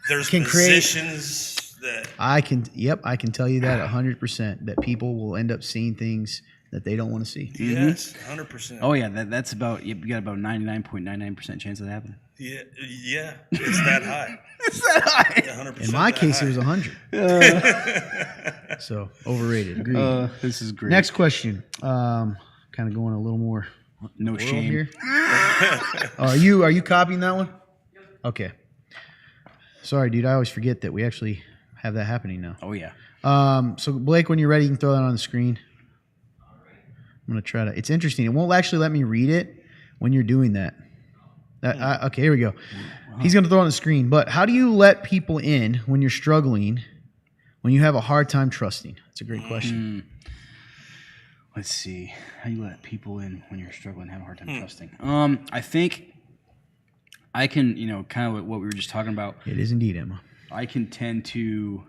D: There's
B: Can create-
D: positions that
B: I can tell you that 100% that people will end up seeing things that they don't want to see.
D: yes, 100%.
A: Oh yeah, that's about you got about 99.99% chance of that happening.
D: Yeah, it's that high.
A: It's that high.
D: 100%.
B: In my
D: that
B: case,
D: high.
B: it was 100. So overrated. Agreed.
A: This is great.
B: Next question. Kind of going a little more
A: no
B: world
A: shame.
B: here. Are you copying that one? Okay. Sorry, dude. I always forget that we actually have that happening now.
A: Oh yeah.
B: So Blake, when you're ready, you can throw that on the screen. I'm gonna try to. It's interesting. It won't actually let me read it when you're doing that. Okay, here we go. He's gonna throw it on the screen. But how do you let people in when you're struggling? When you have a hard time trusting? That's a great question.
A: Let's see. How you let people in when you're struggling and have a hard time trusting? I think I can, kind of what we were just talking about.
B: It is indeed, Emma.
A: I can tend to.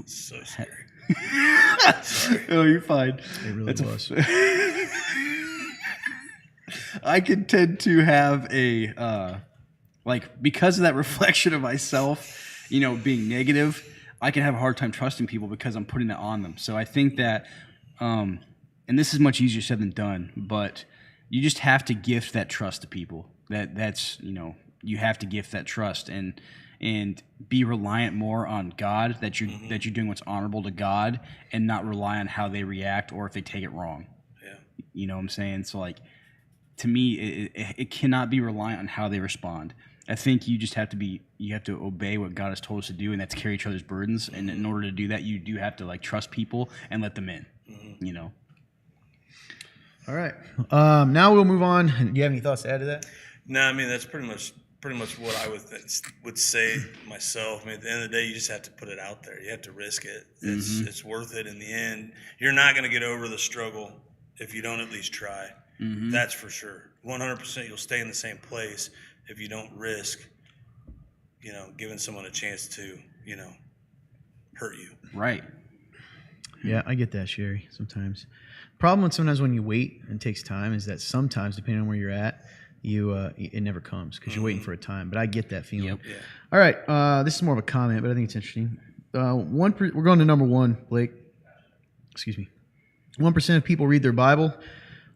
D: So scary.
A: Oh, you're fine.
B: It really was.
A: I can tend to have a because of that reflection of myself, being negative. I can have a hard time trusting people because I'm putting that on them. So I think that, and this is much easier said than done, but you just have to gift that trust to people. That's you have to gift that trust and be reliant more on God, that you're doing what's honorable to God, and not rely on how they react or if they take it wrong.
D: Yeah.
A: You know what I'm saying? So to me, it cannot be reliant on how they respond. I think you just have to obey what God has told us to do, and that's carry each other's burdens. And in order to do that, you do have to trust people and let them in.
B: All right. Now we'll move on. Do you have any thoughts to add to that?
D: No, I mean that's pretty much what I would say myself. I mean, at the end of the day, you just have to put it out there. You have to risk it. It's worth it in the end. You're not going to get over the struggle if you don't at least try. That's for sure. 100% you'll stay in the same place if you don't risk, giving someone a chance to, hurt you.
A: Right.
B: Yeah, I get that, Sherry, sometimes. Problem sometimes when you wait and it takes time is that sometimes, depending on where you're at, it never comes because you're waiting for a time. But I get that feeling.
A: Yep.
D: Yeah.
B: All right. This is more of a comment, but I think it's interesting. We're going to number one, Blake. Excuse me. 1% of people read their Bible,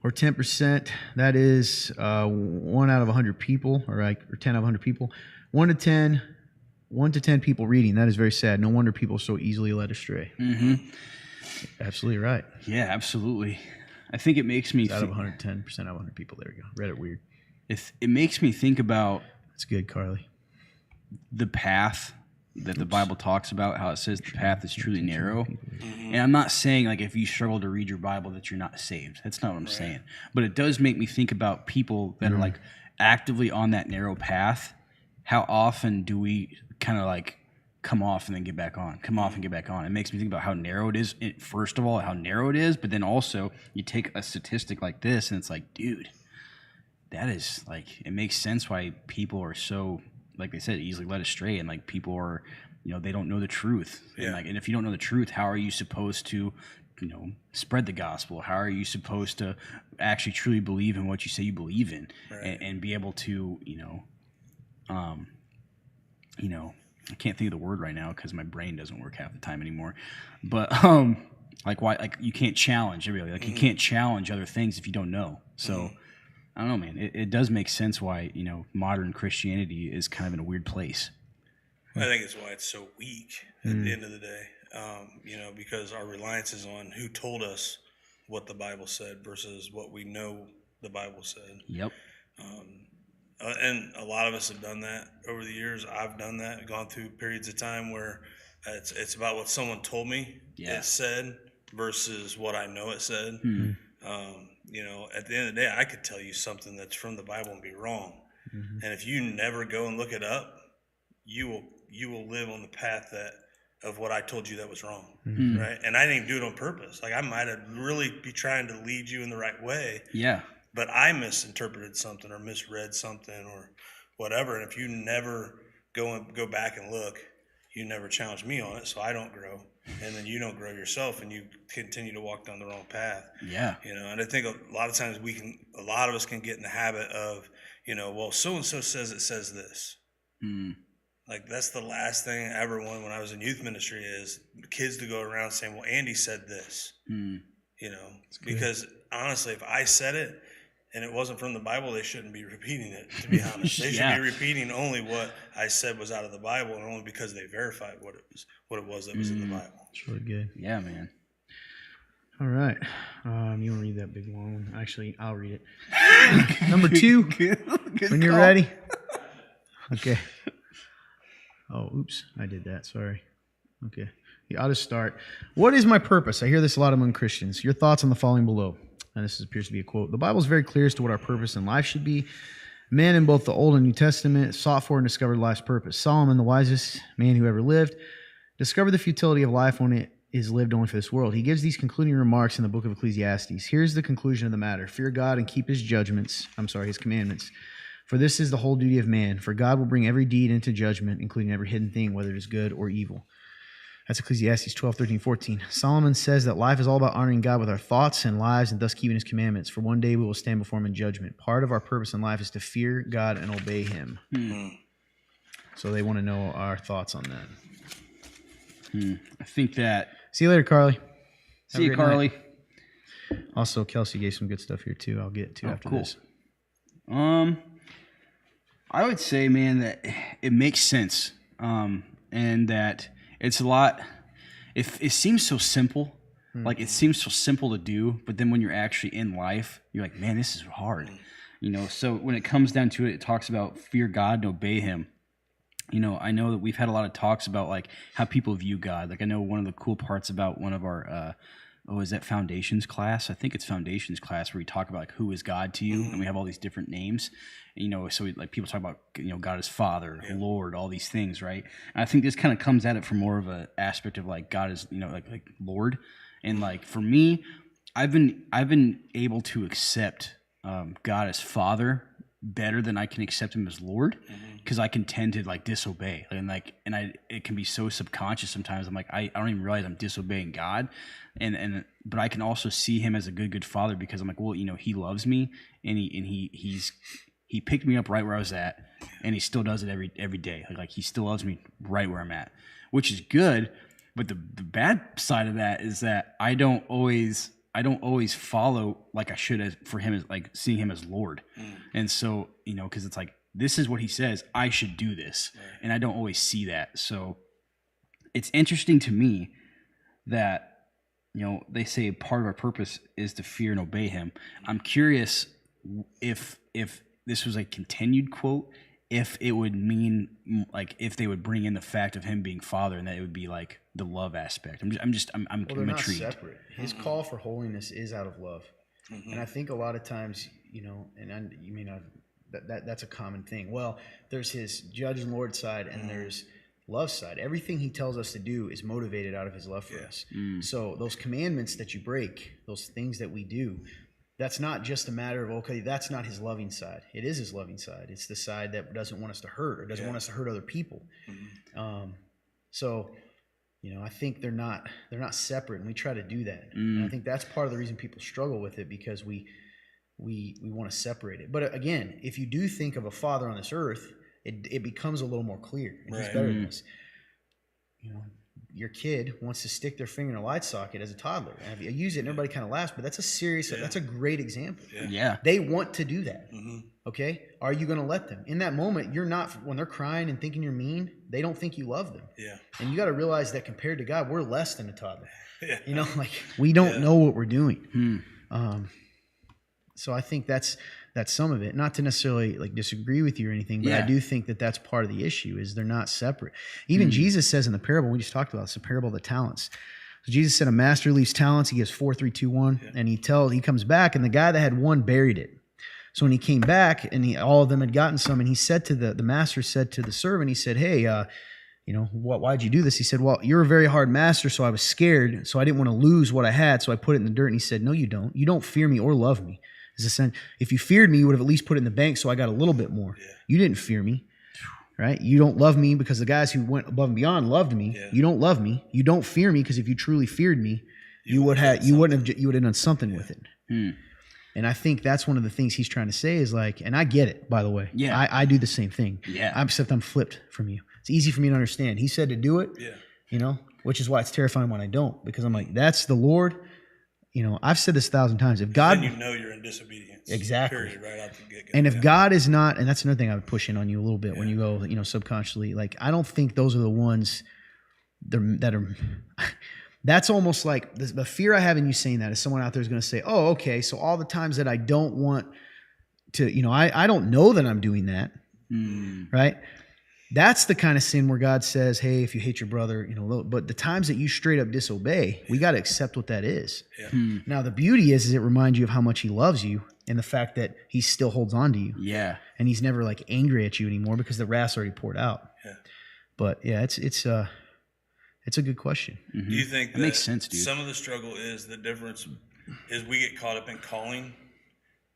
B: or 10%. That is 1 out of 100 people, or 10 out of 100 people. 1 to 10 people reading. That is very sad. No wonder people are so easily led astray. Absolutely right.
A: Yeah, absolutely. I think it makes me
B: Out of 110% out of 100 people. There we go. Read it weird.
A: it makes me think about
B: That's good, Carly.
A: the path that the Bible talks about, how it says the path is truly narrow. And I'm not saying if you struggle to read your Bible that you're not saved. That's not what I'm saying. But it does make me think about people that are actively on that narrow path. How often do we kind of come off and then get back on, come off and get back on? It makes me think about how narrow it is. First of all, how narrow it is, but then also you take a statistic like this and it's dude, that is it makes sense why people are so, like they said, easily led astray, and people are, they don't know the truth.
D: Yeah.
A: And if you don't know the truth, how are you supposed to, spread the gospel? How are you supposed to actually truly believe in what you say you believe in, and be able to, I can't think of the word right now because my brain doesn't work half the time anymore. But why you can't challenge really, you can't challenge other things if you don't know. So I don't know, man. It does make sense why modern Christianity is kind of in a weird place.
D: I think it's why it's so weak at the end of the day. Because our reliance is on who told us what the Bible said versus what we know the Bible said.
A: Yep.
D: And a lot of us have done that over the years. I've done that, gone through periods of time where it's about what someone told me it said versus what I know it said. At the end of the day, I could tell you something that's from the Bible and be wrong. And if you never go and look it up, you will live on the path of what I told you that was wrong, right? And I didn't do it on purpose. Like I might have really be trying to lead you in the right way.
A: Yeah.
D: But I misinterpreted something or misread something or whatever. And if you never go back and look, you never challenge me on it, so I don't grow. And then you don't grow yourself, and you continue to walk down the wrong path.
A: Yeah.
D: And I think a lot of times a lot of us can get in the habit of, well, so-and-so says it says this. Like that's the last thing I ever wanted when I was in youth ministry is kids to go around saying, well, Andy said this, because honestly, if I said it and it wasn't from the Bible, they shouldn't be repeating it, to be honest. They should be repeating only what I said was out of the Bible and only because they verified what it was that was in the Bible.
B: It's really good.
A: Yeah, man.
B: All right. You want to read that big long one? Actually, I'll read it. Number 2, when you're ready. Okay. Oh, oops. I did that. Sorry. Okay. Yeah, I'll just start. What is my purpose? I hear this a lot among Christians. Your thoughts on the following below. And this appears to be a quote. The Bible is very clear as to what our purpose in life should be. Men in both the Old and New Testament sought for and discovered life's purpose. Solomon, the wisest man who ever lived, discovered the futility of life when it is lived only for this world. He gives these concluding remarks in the book of Ecclesiastes. Here's the conclusion of the matter. Fear God and keep his commandments. For this is the whole duty of man. For God will bring every deed into judgment, including every hidden thing, whether it is good or evil. That's Ecclesiastes 12, 13, 14. Solomon says that life is all about honoring God with our thoughts and lives and thus keeping his commandments. For one day we will stand before him in judgment. Part of our purpose in life is to fear God and obey him. So they want to know our thoughts on that.
A: I think that...
B: See you later, Carly.
A: See you, Carly.
B: Night. Also, Kelsey gave some good stuff here, too. I'll get to after this.
A: I would say, man, that it makes sense, and that it's a lot. It seems so simple, like it seems so simple to do, but then when you're actually in life, you're like, man, this is hard, So when it comes down to it, it talks about fear God and obey Him. I know that we've had a lot of talks about like how people view God. Like I know one of the cool parts about one of our is that Foundations class? I think it's Foundations class where we talk about like who is God to you, and we have all these different names. So people talk about God as Father, Lord, all these things, right? And I think this kind of comes at it from more of an aspect of like God is like Lord, and like for me, I've been able to accept God as Father better than I can accept Him as Lord, because I can tend to like disobey, and it can be so subconscious sometimes. I'm like I don't even realize I'm disobeying God, but I can also see Him as a good Father because I'm like, well, He loves me, and He picked me up right where I was at, and He still does it every day. Like He still loves me right where I'm at, which is good. But the bad side of that is that I don't always follow like I should for Him as like seeing Him as Lord. And so, because it's like, this is what He says, I should do this. And I don't always see that. So it's interesting to me that, they say part of our purpose is to fear and obey Him. I'm curious if this was a continued quote, if it would mean like if they would bring in the fact of Him being Father, and that it would be like the love aspect. I'm
B: they're not
A: intrigued.
B: Separate. His call for holiness is out of love, and I think a lot of times, that's a common thing. Well, there's His judge and Lord side, and there's love side. Everything He tells us to do is motivated out of His love for us. So those commandments that you break, those things that we do, that's not just a matter of, okay, that's not His loving side. It is His loving side. It's the side that doesn't want us to hurt or doesn't want us to hurt other people. So, I think they're not separate, and we try to do that. And I think that's part of the reason people struggle with it, because we want to separate it. But again, if you do think of a Father on this earth, it becomes a little more clear, and He's better than us. your kid wants to stick their finger in a light socket as a toddler. And I use it and everybody kind of laughs, but that's that's a great example.
A: Yeah.
B: They want to do that.
D: Mm-hmm.
B: Okay? Are you going to let them? In that moment, you're not, when they're crying and thinking you're mean, they don't think you love them.
D: Yeah.
B: And you got to realize that compared to God, we're less than a toddler.
D: Yeah.
B: You know, like we don't know what we're doing. So I think that's some of it. Not to necessarily like disagree with you or anything, but I do think that that's part of the issue is they're not separate. Even Jesus says in the parable, we just talked about, it's the parable of the talents. So Jesus said a master leaves talents. He gives 4, 3, 2, 1, and he comes back, and the guy that had one buried it. So when he came back, and all of them had gotten some, and he said to the master said to the servant, he said, "Hey, why'd you do this?" He said, "Well, you're a very hard master, so I was scared, so I didn't want to lose what I had, so I put it in the dirt." And he said, "No, you don't. You don't fear me or love me. If you feared me, you would have at least put it in the bank, so I got a little bit more. You didn't fear me, right? You don't love me because the guys who went above and beyond loved me. You don't love me. You don't fear me because if you truly feared me, you would have done something with it." And I think that's one of the things he's trying to say is like, and I get it, by the way.
A: Yeah.
B: I do the same thing.
A: Yeah.
B: Except I'm flipped from you. It's easy for me to understand. He said to do it, which is why it's terrifying when I don't, because I'm like, that's the Lord. I've said this 1,000 times. If God,
D: then you're in disobedience.
B: Exactly.
D: Period, right out the get-go.
B: And if God is not, and that's another thing I would push in on you a little bit when you go, subconsciously, like, I don't think those are the ones that are, that's almost like the fear I have in you saying that is someone out there is going to say, "Oh, okay, so all the times that I don't want to, I don't know that I'm doing that." Right? That's the kind of sin where God says, "Hey, if you hate your brother, but the times that you straight up disobey, we got to accept what that is." Now, the beauty is it reminds you of how much he loves you and the fact that he still holds on to you.
A: Yeah.
B: And he's never like angry at you anymore because the wrath's already poured out. But yeah, it's a good question.
D: Do you think that
A: makes sense, dude?
D: Some of the struggle is the difference is we get caught up in calling,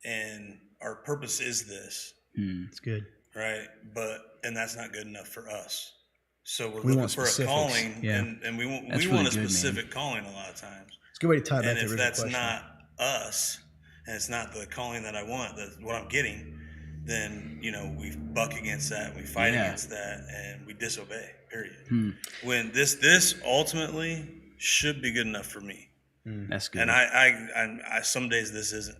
D: and our purpose is this.
B: It's good.
D: Right, and that's not good enough for us. So we're
B: We
D: looking
B: want
D: for a
B: specifics.
D: calling,
B: Yeah.
D: and we want
A: That's
D: a
A: really good,
D: specific calling a lot of times.
B: It's a good way to tie back
D: And
B: to the
D: if
B: original
D: that's
B: question.
D: not us, and it's not the calling that I want, that's what I'm getting, then we buck against that, we fight against that, and we disobey. Period. When this ultimately should be good enough for me.
A: That's good.
D: And I some days this isn't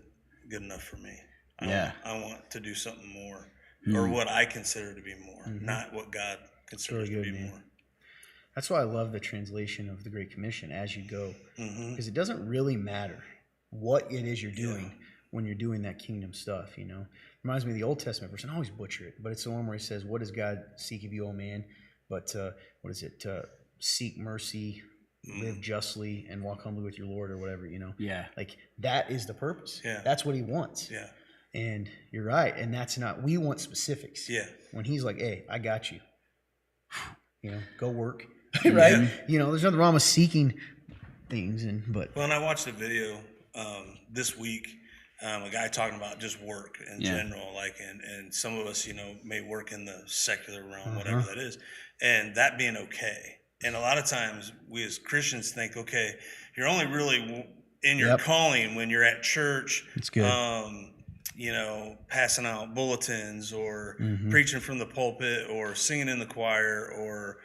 D: good enough for me. I want to do something more, or what I consider to be more, not what God considers
B: really
D: to
B: good,
D: be
B: man.
D: more.
B: That's why I love the translation of the Great Commission, as you go, because it doesn't really matter what it is you're doing when you're doing that kingdom stuff. Reminds me of the Old Testament verse, and I always butcher it, but it's the one where he says, "What does God seek of you, O man? But what is it? Seek mercy, live justly, and walk humbly with your Lord," or whatever.
A: Yeah.
B: Like that is the purpose.
D: Yeah.
B: That's what he wants.
D: Yeah.
B: And you're right. And that's not, we want specifics.
D: Yeah.
B: When he's like, "Hey, I got you. Go work." Right? There's nothing wrong with seeking things.
D: Well, and I watched a video this week, a guy talking about just work in general, like, and some of us, may work in the secular realm, whatever that is, and that being okay. And a lot of times we as Christians think, okay, you're only really in your calling when you're at church.
B: It's good.
D: Passing out bulletins or preaching from the pulpit or singing in the choir or,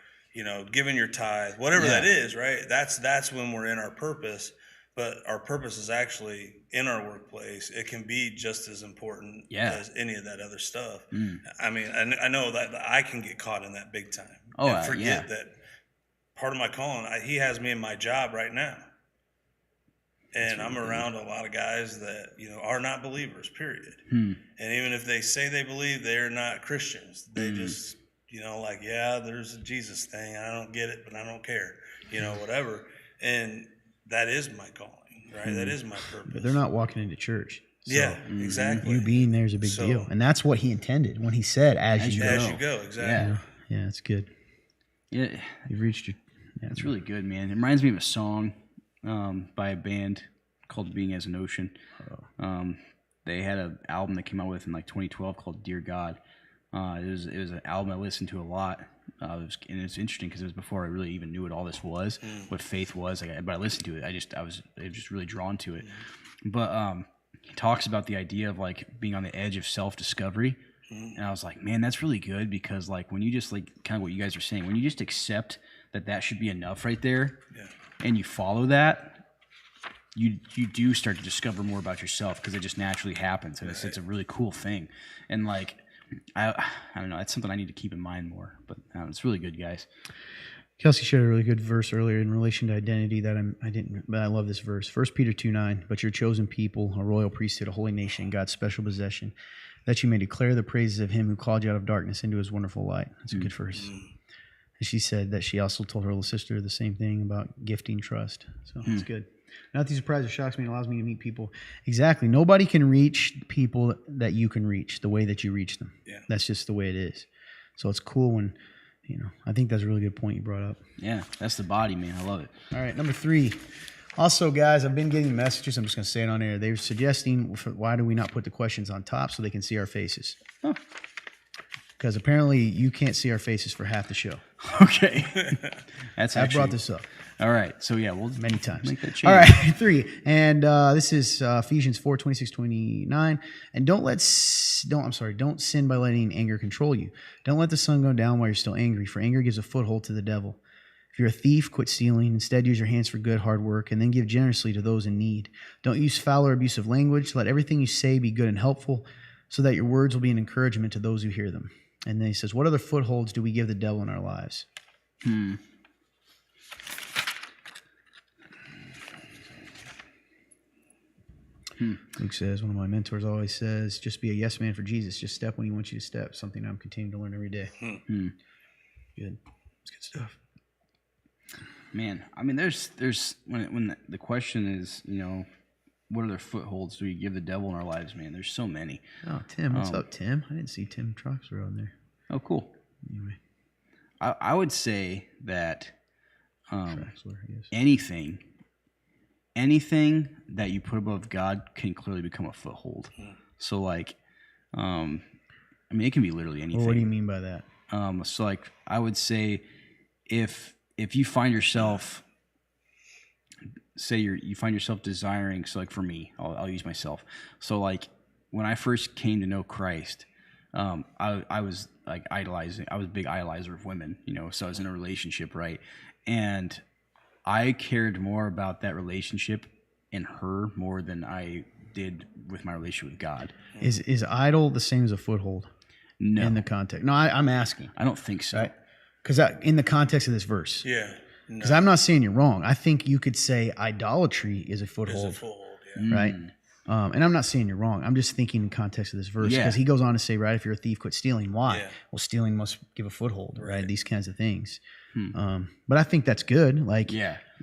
D: giving your tithe, whatever that is, right? That's when we're in our purpose. But our purpose is actually in our workplace. It can be just as important as any of that other stuff. I mean, I know that I can get caught in that big time. And forget that part of my calling, he has me in my job right now. And I'm around a lot of guys that, are not believers, period. And even if they say they believe, they're not Christians. They just, there's a Jesus thing. I don't get it, but I don't care, whatever. And that is my calling, right? That is my purpose.
B: But they're not walking into church. So
D: exactly.
B: You being there is a big deal. And that's what he intended when he said, as you go.
D: As you go, exactly.
B: Yeah, it's good.
A: Yeah.
B: You've reached your...
A: Yeah, it's really good, man. It reminds me of a song by a band called Being as an Ocean. They had an album that came out with in like 2012 called Dear God. It was an album I listened to a lot. And it's interesting because it was before I really even knew what all this was, what faith was. But I listened to it. I was just really drawn to it. But he talks about the idea of like being on the edge of self-discovery. And I was like, man, that's really good because like when you just like kind of what you guys are saying, when you just accept that should be enough right there,
D: Yeah.
A: and you follow that, you do start to discover more about yourself because it just naturally happens, and it's a really cool thing. And like I don't know, that's something I need to keep in mind more. But it's really good, guys.
B: Kelsey shared a really good verse earlier in relation to identity that I didn't, but I love this verse. 1 Peter 2:9, but you're a chosen people, a royal priesthood, a holy nation, God's special possession, that you may declare the praises of him who called you out of darkness into his wonderful light. That's a good verse. And she said that she also told her little sister the same thing about gifting trust. So it's good. Nothing surprises or shocks me. It allows me to meet people. Exactly. Nobody can reach people that you can reach the way that you reach them.
D: Yeah.
B: That's just the way it is. So it's cool when, I think that's a really good point you brought up.
A: Yeah, that's the body, man. I love it.
B: All right, number 3. Also, guys, I've been getting messages. I'm just going to say it on air. They're suggesting why do we not put the questions on top so they can see our faces? Because apparently you can't see our faces for half the show.
A: Okay. That's
B: I
A: actually
B: brought this up
A: all right. So yeah, we'll
B: many times.
A: make that change.
B: All right, 3. And this is Ephesians 4:26-29. And don't sin by letting anger control you. Don't let the sun go down while you're still angry, for anger gives a foothold to the devil. If you're a thief, quit stealing. Instead, use your hands for good, hard work, and then give generously to those in need. Don't use foul or abusive language. Let everything you say be good and helpful, so that your words will be an encouragement to those who hear them. And then he says, what other footholds do we give the devil in our lives? Luke says, one of my mentors always says, just be a yes man for Jesus. Just step when he wants you to step. Something I'm continuing to learn every day. Good. It's good stuff.
A: Man, I mean, there's when the question is, what other footholds do we give the devil in our lives, man? There's so many.
B: Oh, Tim. What's up, Tim? I didn't see Tim Troxler on there.
A: Oh, cool.
B: Anyway.
A: I would say that
B: Troxler, I guess.
A: anything that you put above God can clearly become a foothold. So like, I mean, it can be literally anything.
B: Well, what do you mean by that?
A: So like, I would say if you find yourself, you find yourself desiring, so like for me, I'll use myself. So like when I first came to know Christ, I was like idolizing. I was a big idolizer of women, so I was in a relationship, right? And I cared more about that relationship and her more than I did with my relationship with God.
B: Is idol the same as a foothold?
A: No.
B: In the context. No, I'm asking.
A: I don't think so.
B: Right? Because in the context of this verse.
D: Yeah.
B: Because I'm not saying you're wrong. I think you could say idolatry is a foothold.
D: It's a foothold, yeah.
B: Right? And I'm not saying you're wrong. I'm just thinking in context of this verse.
A: Yeah.
B: Because he goes on to say, right, if you're a thief, quit stealing. Why?
D: Yeah.
B: Well, stealing must give a foothold, right? These kinds of things. But I think that's good. Like,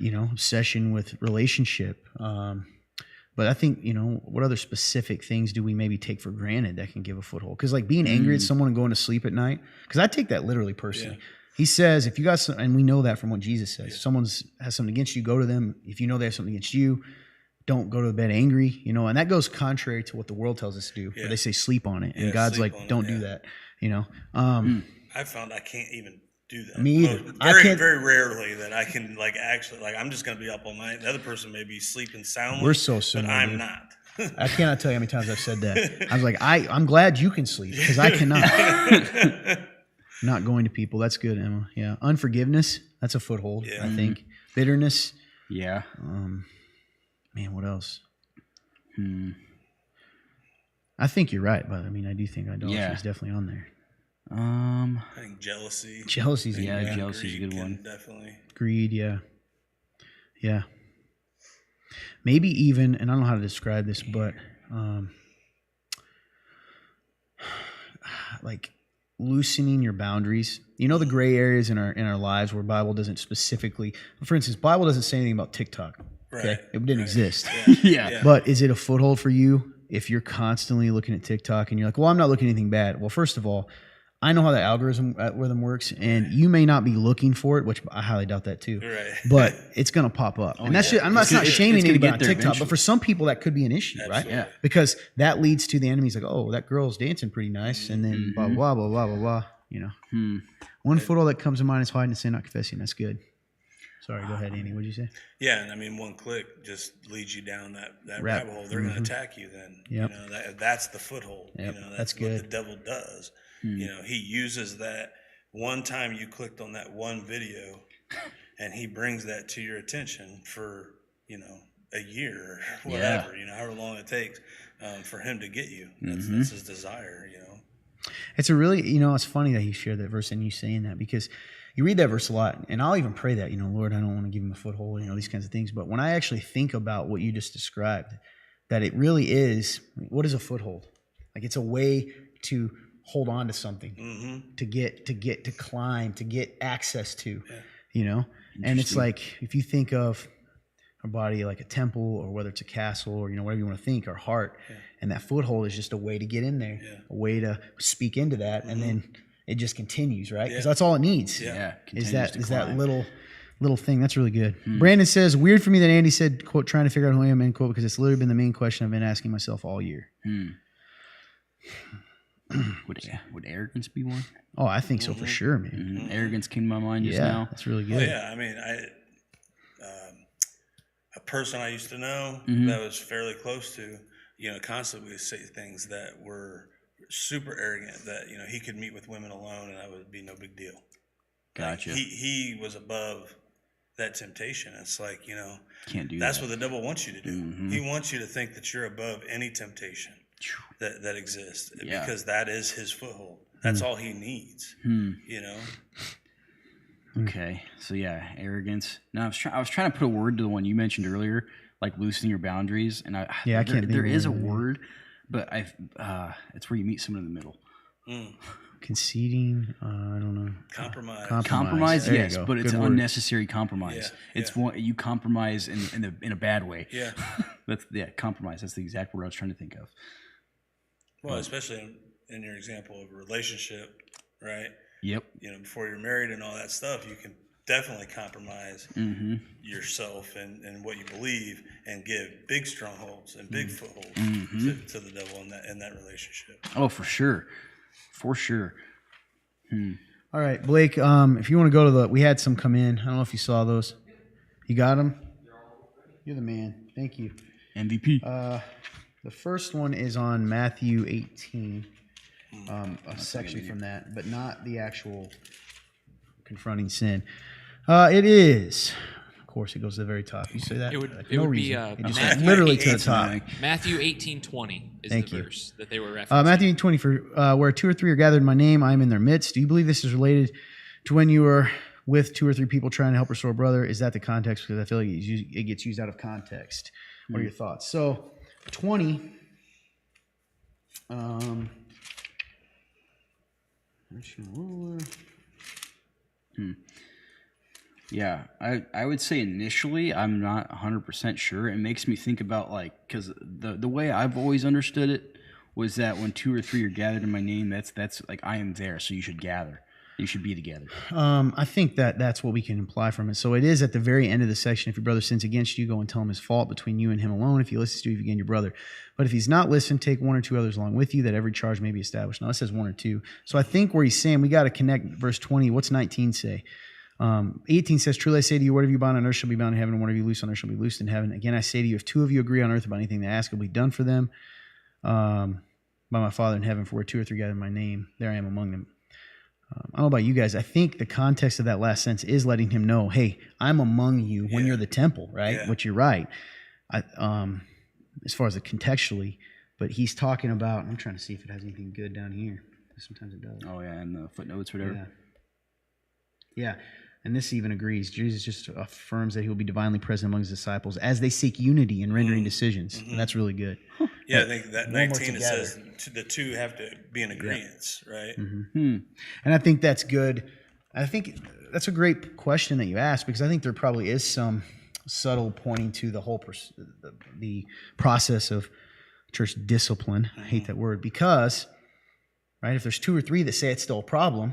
B: obsession with relationship. But I think, what other specific things do we maybe take for granted that can give a foothold? Because like being angry at someone and going to sleep at night, because I take that literally personally. Yeah. He says, if you got some, and we know that from what Jesus says, if someone has something against you, go to them. If you know they have something against you, don't go to bed angry, and that goes contrary to what the world tells us to do, where they say sleep on it. And God's like, don't do that,
D: I found I can't even do that.
B: Me either.
D: Very rarely that I can actually I'm just going to be up all night. The other person may be sleeping soundly.
B: We're so similar.
D: But I'm
B: dude.
D: not.
B: I cannot tell you how many times I've said that. I was like, I'm glad you can sleep because I cannot. Not going to people. That's good, Emma. Yeah. Unforgiveness. That's a foothold, I think. Bitterness.
A: Yeah.
B: Man, what else? I think you're right, but I mean, I do think idolatry is definitely on there.
D: I think jealousy.
B: Jealousy's
A: jealousy is a good one.
D: Definitely.
B: Greed, yeah. Maybe even, and I don't know how to describe this, but like loosening your boundaries. The gray areas in our lives where Bible doesn't specifically, for instance, Bible doesn't say anything about TikTok.
D: Right.
B: Okay? It didn't exist.
A: Yeah.
B: But is it a foothold for you if you're constantly looking at TikTok and you're like, well, I'm not looking at anything bad? Well, first of all, I know how the algorithm works, and you may not be looking for it, which I highly doubt that too.
D: Right.
B: But it's going to pop up, and that's just, I'm not shaming
A: gonna
B: anybody
A: get
B: on
A: there
B: TikTok,
A: eventually.
B: but for some people that could be an issue, right?
A: Yeah.
B: Because that leads to the enemy's like, oh, that girl's dancing pretty nice, and then blah blah blah blah blah blah. One foothold that comes to mind is hiding and sin, not confessing. That's good. Sorry, go ahead, Andy. What did you say?
D: Yeah, and I mean, one click just leads you down that rabbit hole. They're going to attack you then.
B: Yep.
D: That's the foothold.
B: Yep.
D: That's
B: good.
D: what the devil does. He uses that one time you clicked on that one video and he brings that to your attention for, a year or whatever, however long it takes for him to get you. That's his desire,
B: It's a really, it's funny that you shared that verse and you saying that, because you read that verse a lot, and I'll even pray that, Lord, I don't want to give him a foothold, these kinds of things. But when I actually think about what you just described, that it really is, what is a foothold? Like, it's a way to hold on to something, to climb, to get access to, And it's like, if you think of our body like a temple, or whether it's a castle, or whatever you want to think, our heart, and that foothold is just a way to get in there, a way to speak into that, and then it just continues, right? Because that's all it needs. Is that little thing. That's really good. Brandon says, weird for me that Andy said, quote, trying to figure out who I am, end quote, because it's literally been the main question I've been asking myself all year.
A: Would arrogance be one?
B: Oh, I think so for sure, man.
A: Arrogance came to my mind just now.
B: That's really good.
D: I mean, a person I used to know that was fairly close to, constantly would say things that were super arrogant, that, he could meet with women alone and that would be no big deal.
A: Gotcha.
D: Like, he was above that temptation. It's like,
A: can't do
D: that's
A: that.
D: what the devil wants you to do. He wants you to think that you're above any temptation that exists, because that is his foothold. That's all he needs,
A: Okay, so arrogance. Now I was trying to put a word to the one you mentioned earlier, like loosening your boundaries, and I
B: can't think
A: there
B: of
A: is a
B: it.
A: word, but it's where you meet someone in the middle.
B: Conceding, I don't know.
D: Compromise.
B: There you
A: Yes,
B: go.
A: but it's
B: Good
A: an
B: word.
A: unnecessary compromise. It's one you compromise in a bad way.
D: Yeah.
A: That's compromise. That's the exact word I was trying to think of.
D: Well, especially in your example of a relationship, right?
A: Yep.
D: Before you're married and all that stuff, you can definitely compromise yourself and what you believe, and give big strongholds and big footholds to the devil in that relationship.
A: Oh, for sure. For sure.
B: All right, Blake, if you want to go to we had some come in. I don't know if you saw those. You got them? You're the man. Thank you.
A: MVP.
B: The first one is on Matthew 18, a section from that, but not the actual confronting sin. It is. Of course, it goes to the very top. You say that?
C: It would
B: No
C: be
B: reason. It just
C: Matthew
B: literally to the
C: 18.
B: top.
C: Matthew 18:20 is
B: Thank
C: the
B: you.
C: verse that they were referencing.
B: Matthew 20, for where 2 or 3 are gathered in my name, I am in their midst. Do you believe this is related to when you are with 2 or 3 people trying to help restore a brother? Is that the context? Because I feel like it gets used out of context. What are your thoughts? So, 20.
A: Yeah, I would say initially I'm not 100% sure. It makes me think about, because the way I've always understood it was that when 2 or 3 are gathered in my name, that's like I am there, so you should gather. You should be together.
B: I think that's what we can imply from it. So it is at the very end of the section. If your brother sins against you, go and tell him his fault between you and him alone. If he listens to you, you've gained your brother. But if he's not listened, take 1 or 2 others along with you, that every charge may be established. Now it says 1 or 2. So I think where he's saying we got to connect verse 20. What's 19 say? 18 says, truly I say to you, whatever you bind on earth shall be bound in heaven, and whatever you loose on earth shall be loosed in heaven. Again, I say to you, if 2 of you agree on earth about anything they ask, it will be done for them by my Father in heaven. For where 2 or 3 gather in my name, there I am among them. I don't know about you guys. I think the context of that last sentence is letting him know, hey, I'm among you when you're the temple, right?
D: Yeah.
B: Which you're right. As far as the contextually, but he's talking about, I'm trying to see if it has anything good down here. Sometimes it does.
A: Oh, yeah, and the footnotes, whatever.
B: Yeah. And this even agrees. Jesus just affirms that he will be divinely present among his disciples as they seek unity in rendering decisions. And that's really good.
D: Yeah, I think that
B: One more
D: 19 it
B: together.
D: says the 2 have to be in agreement, right?
B: And I think that's good. I think that's a great question that you asked, because I think there probably is some subtle pointing to the whole the process of church discipline. I hate that word, because, right, if there's 2 or 3 that say it's still a problem,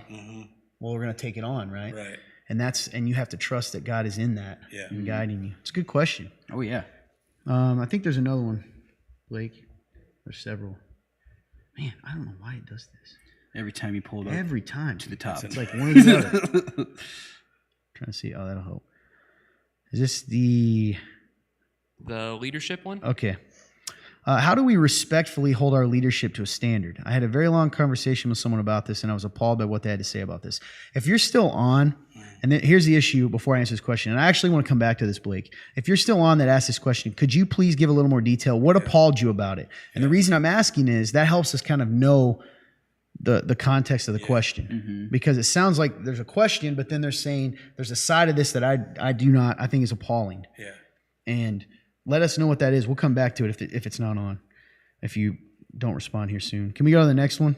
B: well, we're going to take it on, right?
D: Right.
B: And you have to trust that God is in that and guiding you. It's a good question.
A: Oh, yeah.
B: I think there's another one, Blake. There's several. Man, I don't know why it does this.
A: Every time you pull it up.
B: Every time.
A: to the top.
B: It's like one or the other. Trying to see. Oh, that'll help. Is this the
C: leadership one?
B: Okay. How do we respectfully hold our leadership to a standard? I had a very long conversation with someone about this, and I was appalled by what they had to say about this. If you're still on, And then here's the issue before I answer this question. And I actually want to come back to this, Blake. If you're still on that asked this question, could you please give a little more detail? What appalled you about it? And the reason I'm asking is that helps us kind of know the context of the question. Because it sounds like there's a question, but then they're saying there's a side of this that I think is appalling.
D: Yeah.
B: And let us know what that is. We'll come back to it if it's not on. If you don't respond here soon. Can we go to the next one?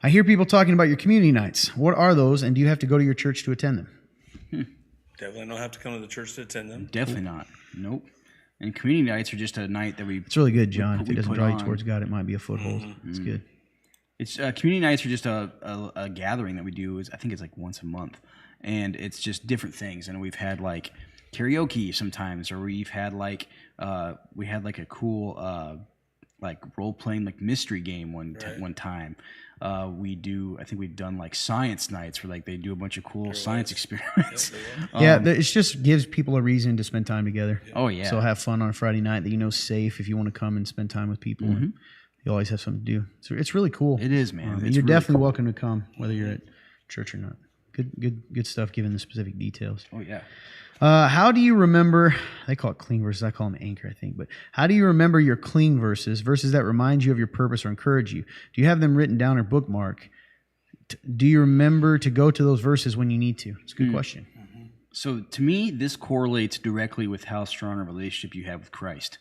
B: I hear people talking about your community nights. What are those, and do you have to go to your church to attend them?
D: Definitely don't have to come to the church to attend them.
A: Definitely not. Nope. And community nights are just a night that we.
B: It's really good, John. If it doesn't
A: put
B: draw you
A: on.
B: towards God, it might be a foothold. It's good.
A: It's community nights are just a gathering that we do. I think it's like once a month, and it's just different things. And we've had like karaoke sometimes, or we've had like we had like a cool like role playing like mystery game one time. I think we've done like science nights where like they do a bunch of cool science experiments.
B: It just gives people a reason to spend time together.
A: Oh yeah.
B: So have fun on a Friday night that you know is safe if you want to come and spend time with people. And you always have something to do. So it's really cool.
A: It is, man.
B: And
A: It's
B: you're
A: really
B: definitely
A: cool.
B: welcome to come, whether you're at church or not. Good stuff given the specific details.
A: Oh yeah.
B: How do you remember, they call it cling verses, I call them anchor, I think, but how do you remember your cling verses that remind you of your purpose or encourage you? Do you have them written down or bookmark? Do you remember to go to those verses when you need to? It's a good question.
A: So to me, this correlates directly with how strong a relationship you have with Christ.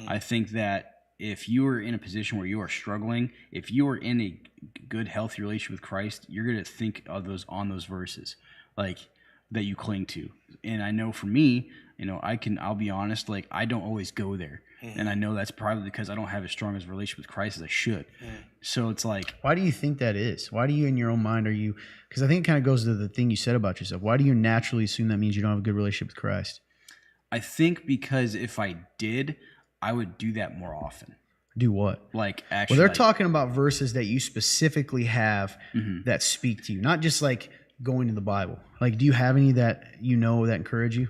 A: I think that if you are in a position where you are struggling, if you are in a good, healthy relationship with Christ, you're going to think of those verses, like that you cling to. And I know for me, I'll be honest, like I don't always go there. And I know that's probably because I don't have as strong as a relationship with Christ as I should. So it's like,
B: why do you think that is? Why do you, in your own mind, because I think it kind of goes to the thing you said about yourself. Why do you naturally assume that means you don't have a good relationship with Christ?
A: I think because if I did, I would do that more often.
B: Do what?
A: Like actually,
B: Well, they're talking about verses that you specifically have that speak to you, not just like going to the Bible. Like, do you have any that that encourage you?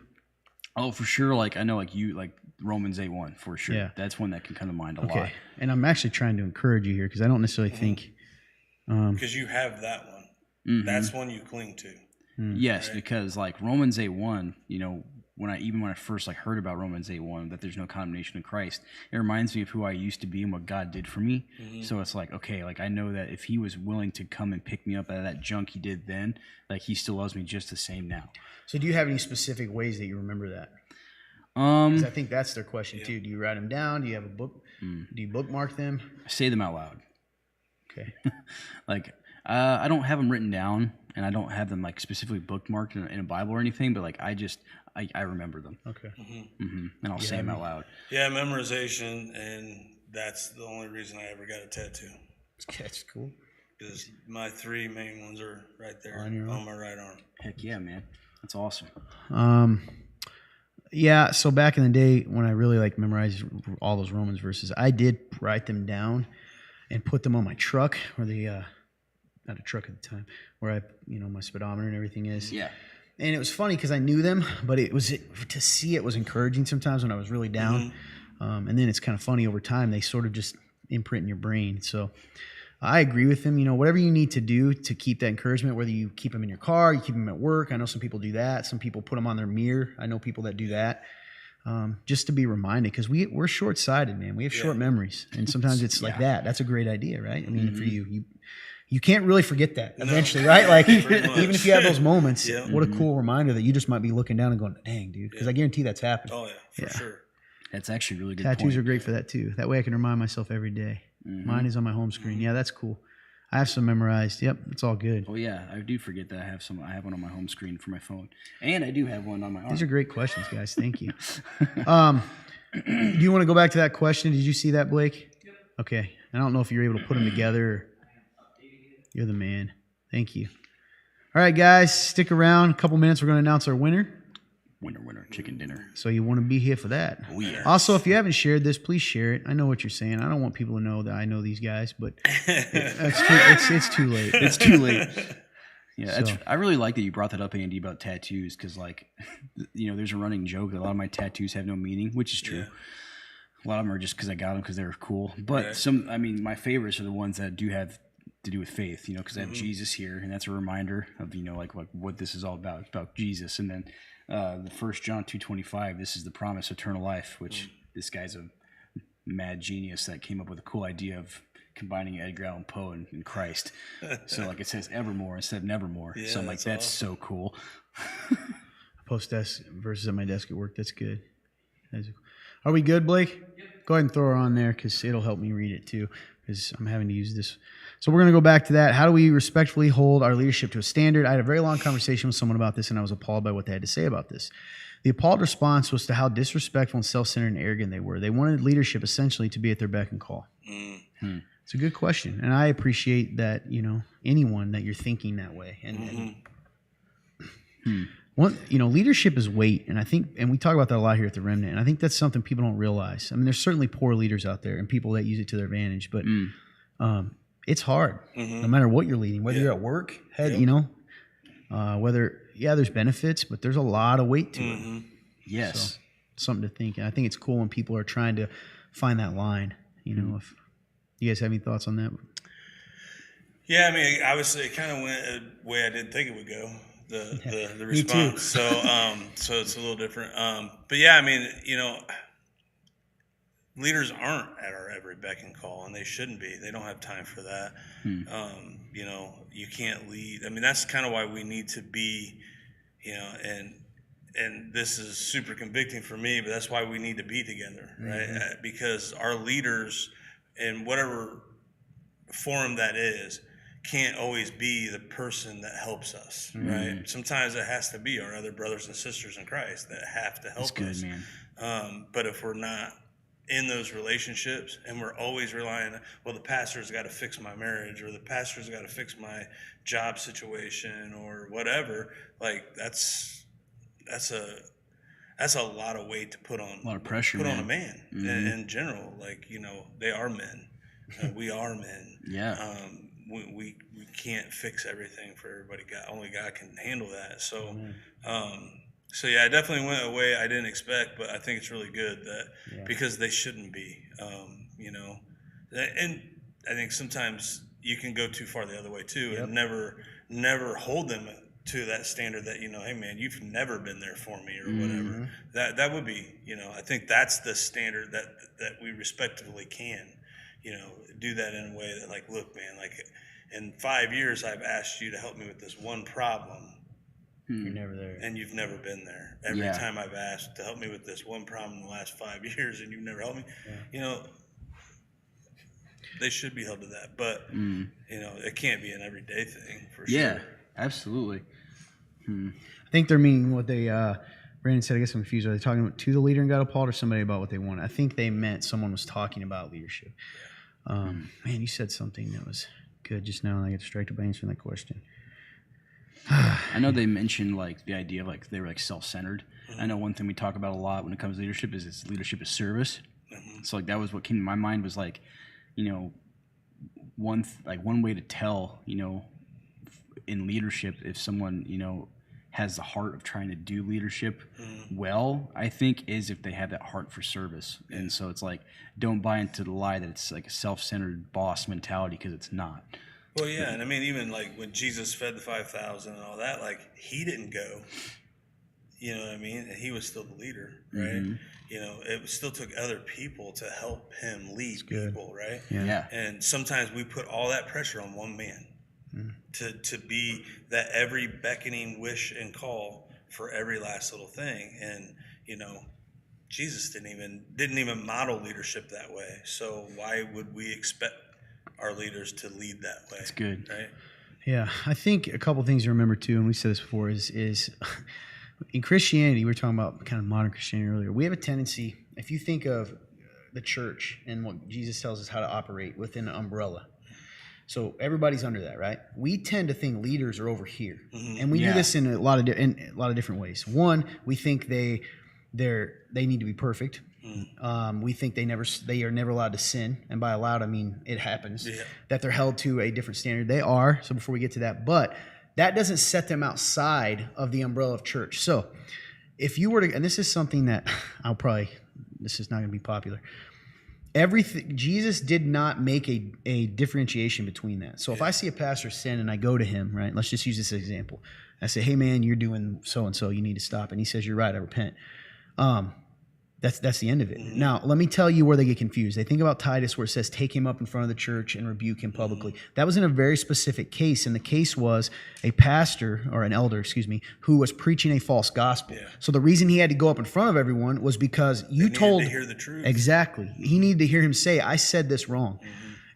A: Oh, for sure. Like I know, like you, like Romans 8:1 for sure.
B: Yeah.
A: That's one that can come to mind a lot.
B: Okay, and I'm actually trying to encourage you here because I don't necessarily think.
D: Because you have that one. That's one you cling to.
A: Yes, because like Romans 8:1, when I first like heard about Romans 8:1 that there's no condemnation in Christ, it reminds me of who I used to be and what God did for me. So it's like, okay, like I know that if he was willing to come and pick me up out of that junk he did then, like he still loves me just the same now.
B: So, do you have any specific ways that you remember that? Because I think that's their question too. Do you write them down? Do you have a book? Do you bookmark them?
A: I say them out loud.
B: Okay.
A: Like I don't have them written down, and I don't have them like specifically bookmarked in a Bible or anything. But like I remember them.
B: Okay.
A: And I'll say them out loud.
D: Yeah, memorization, and that's the only reason I ever got a tattoo.
B: That's cool.
D: Because my three main ones are right there
B: On
D: on my right arm.
A: Heck yeah, man. That's awesome.
B: Yeah, so back in the day when I really memorized all those Romans verses, I did write them down and put them on my truck, or not a truck at the time, where I, my speedometer and everything is.
A: Yeah.
B: And it was funny because I knew them, but to see it was encouraging sometimes when I was really down. And then it's kind of funny over time, they sort of just imprint in your brain. So I agree with them. Whatever you need to do to keep that encouragement, whether you keep them in your car, you keep them at work. I know some people do that. Some people put them on their mirror. I know people that do that. Just to be reminded, because we're short-sighted, man. We have short memories. And sometimes it's like that. That's a great idea, right? I mean, for you can't really forget that eventually, right? Like, even if you have those moments, what a cool reminder that you just might be looking down and going, dang, dude. Because I guarantee that's happened.
D: Oh, yeah, for sure.
A: That's actually a really good
B: Tattoos
A: point.
B: are great for that, too. That way I can remind myself every day. Mine is on my home screen. Yeah, that's cool. I have some memorized. Yep, it's all good.
A: Oh yeah, I do forget that I have some. I have one on my home screen for my phone, and I do have one on my arm.
B: These are great questions, guys. Thank you. Do you want to go back to that question? Did you see that, Blake? Yep. Okay. I don't know if you're able to put them together. You're the man. Thank you. All right, guys, stick around. A couple minutes. We're going to announce our winner.
A: Winner, chicken dinner.
B: So you want to be here for that.
A: Oh yeah.
B: Also, if you haven't shared this, please share it. I know what you're saying. I don't want people to know that I know these guys, but it's too late. It's too late.
A: Yeah, I really like that you brought that up, Andy, about tattoos, because there's a running joke that a lot of my tattoos have no meaning, which is true. Yeah. A lot of them are just because I got them because they were cool. But my favorites are the ones that do have to do with faith, because I have Jesus here, and that's a reminder of, like what this is all about. It's about Jesus. And then the 1 John 2:25, this is the promise of eternal life, which this guy's a mad genius that came up with a cool idea of combining Edgar Allan Poe and Christ. So like it says evermore instead of nevermore.
D: Yeah,
A: so I'm like, that's so cool.
B: Post desk versus at my desk at work. That's good. Are we good, Blake? Go ahead and throw her on there because it'll help me read it too, because I'm having to use this. So we're going to go back to that. How do we respectfully hold our leadership to a standard? I had a very long conversation with someone about this, and I was appalled by what they had to say about this. The appalled response was to how disrespectful and self-centered and arrogant they were. They wanted leadership essentially to be at their beck and call. It's a good question, and I appreciate that, anyone that you're thinking that way. Leadership is weight, and we talk about that a lot here at the Remnant, and I think that's something people don't realize. I mean, there's certainly poor leaders out there and people that use it to their advantage, but it's hard, no matter what you're leading, whether you're at work, there's benefits, but there's a lot of weight to it.
A: Yes.
B: So, something to think, and I think it's cool when people are trying to find that line, if you guys have any thoughts on that?
D: Yeah, I mean, obviously it kind of went a way I didn't think it would go. The response. So it's a little different. But yeah, I mean, leaders aren't at our every beck and call, and they shouldn't be. They don't have time for that. You can't lead. I mean, that's kind of why we need to be, and this is super convicting for me, but that's why we need to be together, right? Because our leaders, in whatever form that is, can't always be the person that helps us, right? Sometimes it has to be our other brothers and sisters in Christ that have to help us. That's good, man. But if we're not in those relationships and we're always relying, well, the pastor's got to fix my marriage, or the pastor's got to fix my job situation, or whatever, like that's a lot of weight to put on,
A: a lot of pressure
D: on a man in general. Like, they are men. We are men.
A: Yeah.
D: We can't fix everything for everybody. Only God can handle that. So, I definitely went a way I didn't expect, but I think it's really good that because they shouldn't be, and I think sometimes you can go too far the other way too, and never hold them to that standard that, hey man, you've never been there for me or whatever. That would be, I think that's the standard that we respectively can, do that in a way that, like, look, man, like in 5 years I've asked you to help me with this one problem.
B: You're never there.
D: And you've never been there. Every time I've asked to help me with this one problem in the last 5 years and you've never helped me, they should be held to that. But, it can't be an everyday thing for sure.
A: Yeah, absolutely.
B: I think they're meaning what they, Brandon said, I guess I'm confused. Are they talking to the leader and got appalled, or somebody about what they want? I think they meant someone was talking about leadership. Man, you said something that was good just now, and I get distracted by answering that question.
A: I know they mentioned like the idea of like they were like self-centered. I know one thing we talk about a lot when it comes to leadership is leadership is service. So like that was what came to my mind was like, one way to tell, in leadership if someone, has the heart of trying to do leadership well, I think, is if they have that heart for service. And so it's like, don't buy into the lie that it's like a self-centered boss mentality, because it's not.
D: Well, yeah, and I mean, even like when Jesus fed the 5,000 and all that, like he didn't go, you know what I mean? And he was still the leader, right? It still took other people to help him lead people, right?
A: Yeah.
D: And sometimes we put all that pressure on one man to be that every beckoning wish and call for every last little thing. And, Jesus didn't even model leadership that way. So why would we expect our leaders to lead that way?
A: That's good.
D: Right?
B: Yeah, I think a couple things to remember too, and we said this before, is in Christianity, we were talking about kind of modern Christianity earlier. We have a tendency, if you think of the church and what Jesus tells us how to operate within an umbrella. So everybody's under that, right? We tend to think leaders are over here, and we do this in a lot of different ways. One, we think they need to be perfect. We think they are never allowed to sin, and by allowed I mean it happens that they're held to a different standard. They are. So before we get to that, but that doesn't set them outside of the umbrella of church. So if you were to, and this is something that this is not going to be popular. everything, Jesus did not make a differentiation between that. So if I see a pastor sin and I go to him, right? Let's just use this example. I say, hey man, you're doing so and so. You need to stop. And he says, you're right. I repent. That's the end of it. Now, let me tell you where they get confused. They think about Titus where it says, take him up in front of the church and rebuke him publicly. That was in a very specific case, and the case was a pastor, or an elder, who was preaching a false gospel.
D: Yeah.
B: So the reason he had to go up in front of everyone was because you told...
D: to hear the truth.
B: Exactly. He needed to hear him say, I said this wrong.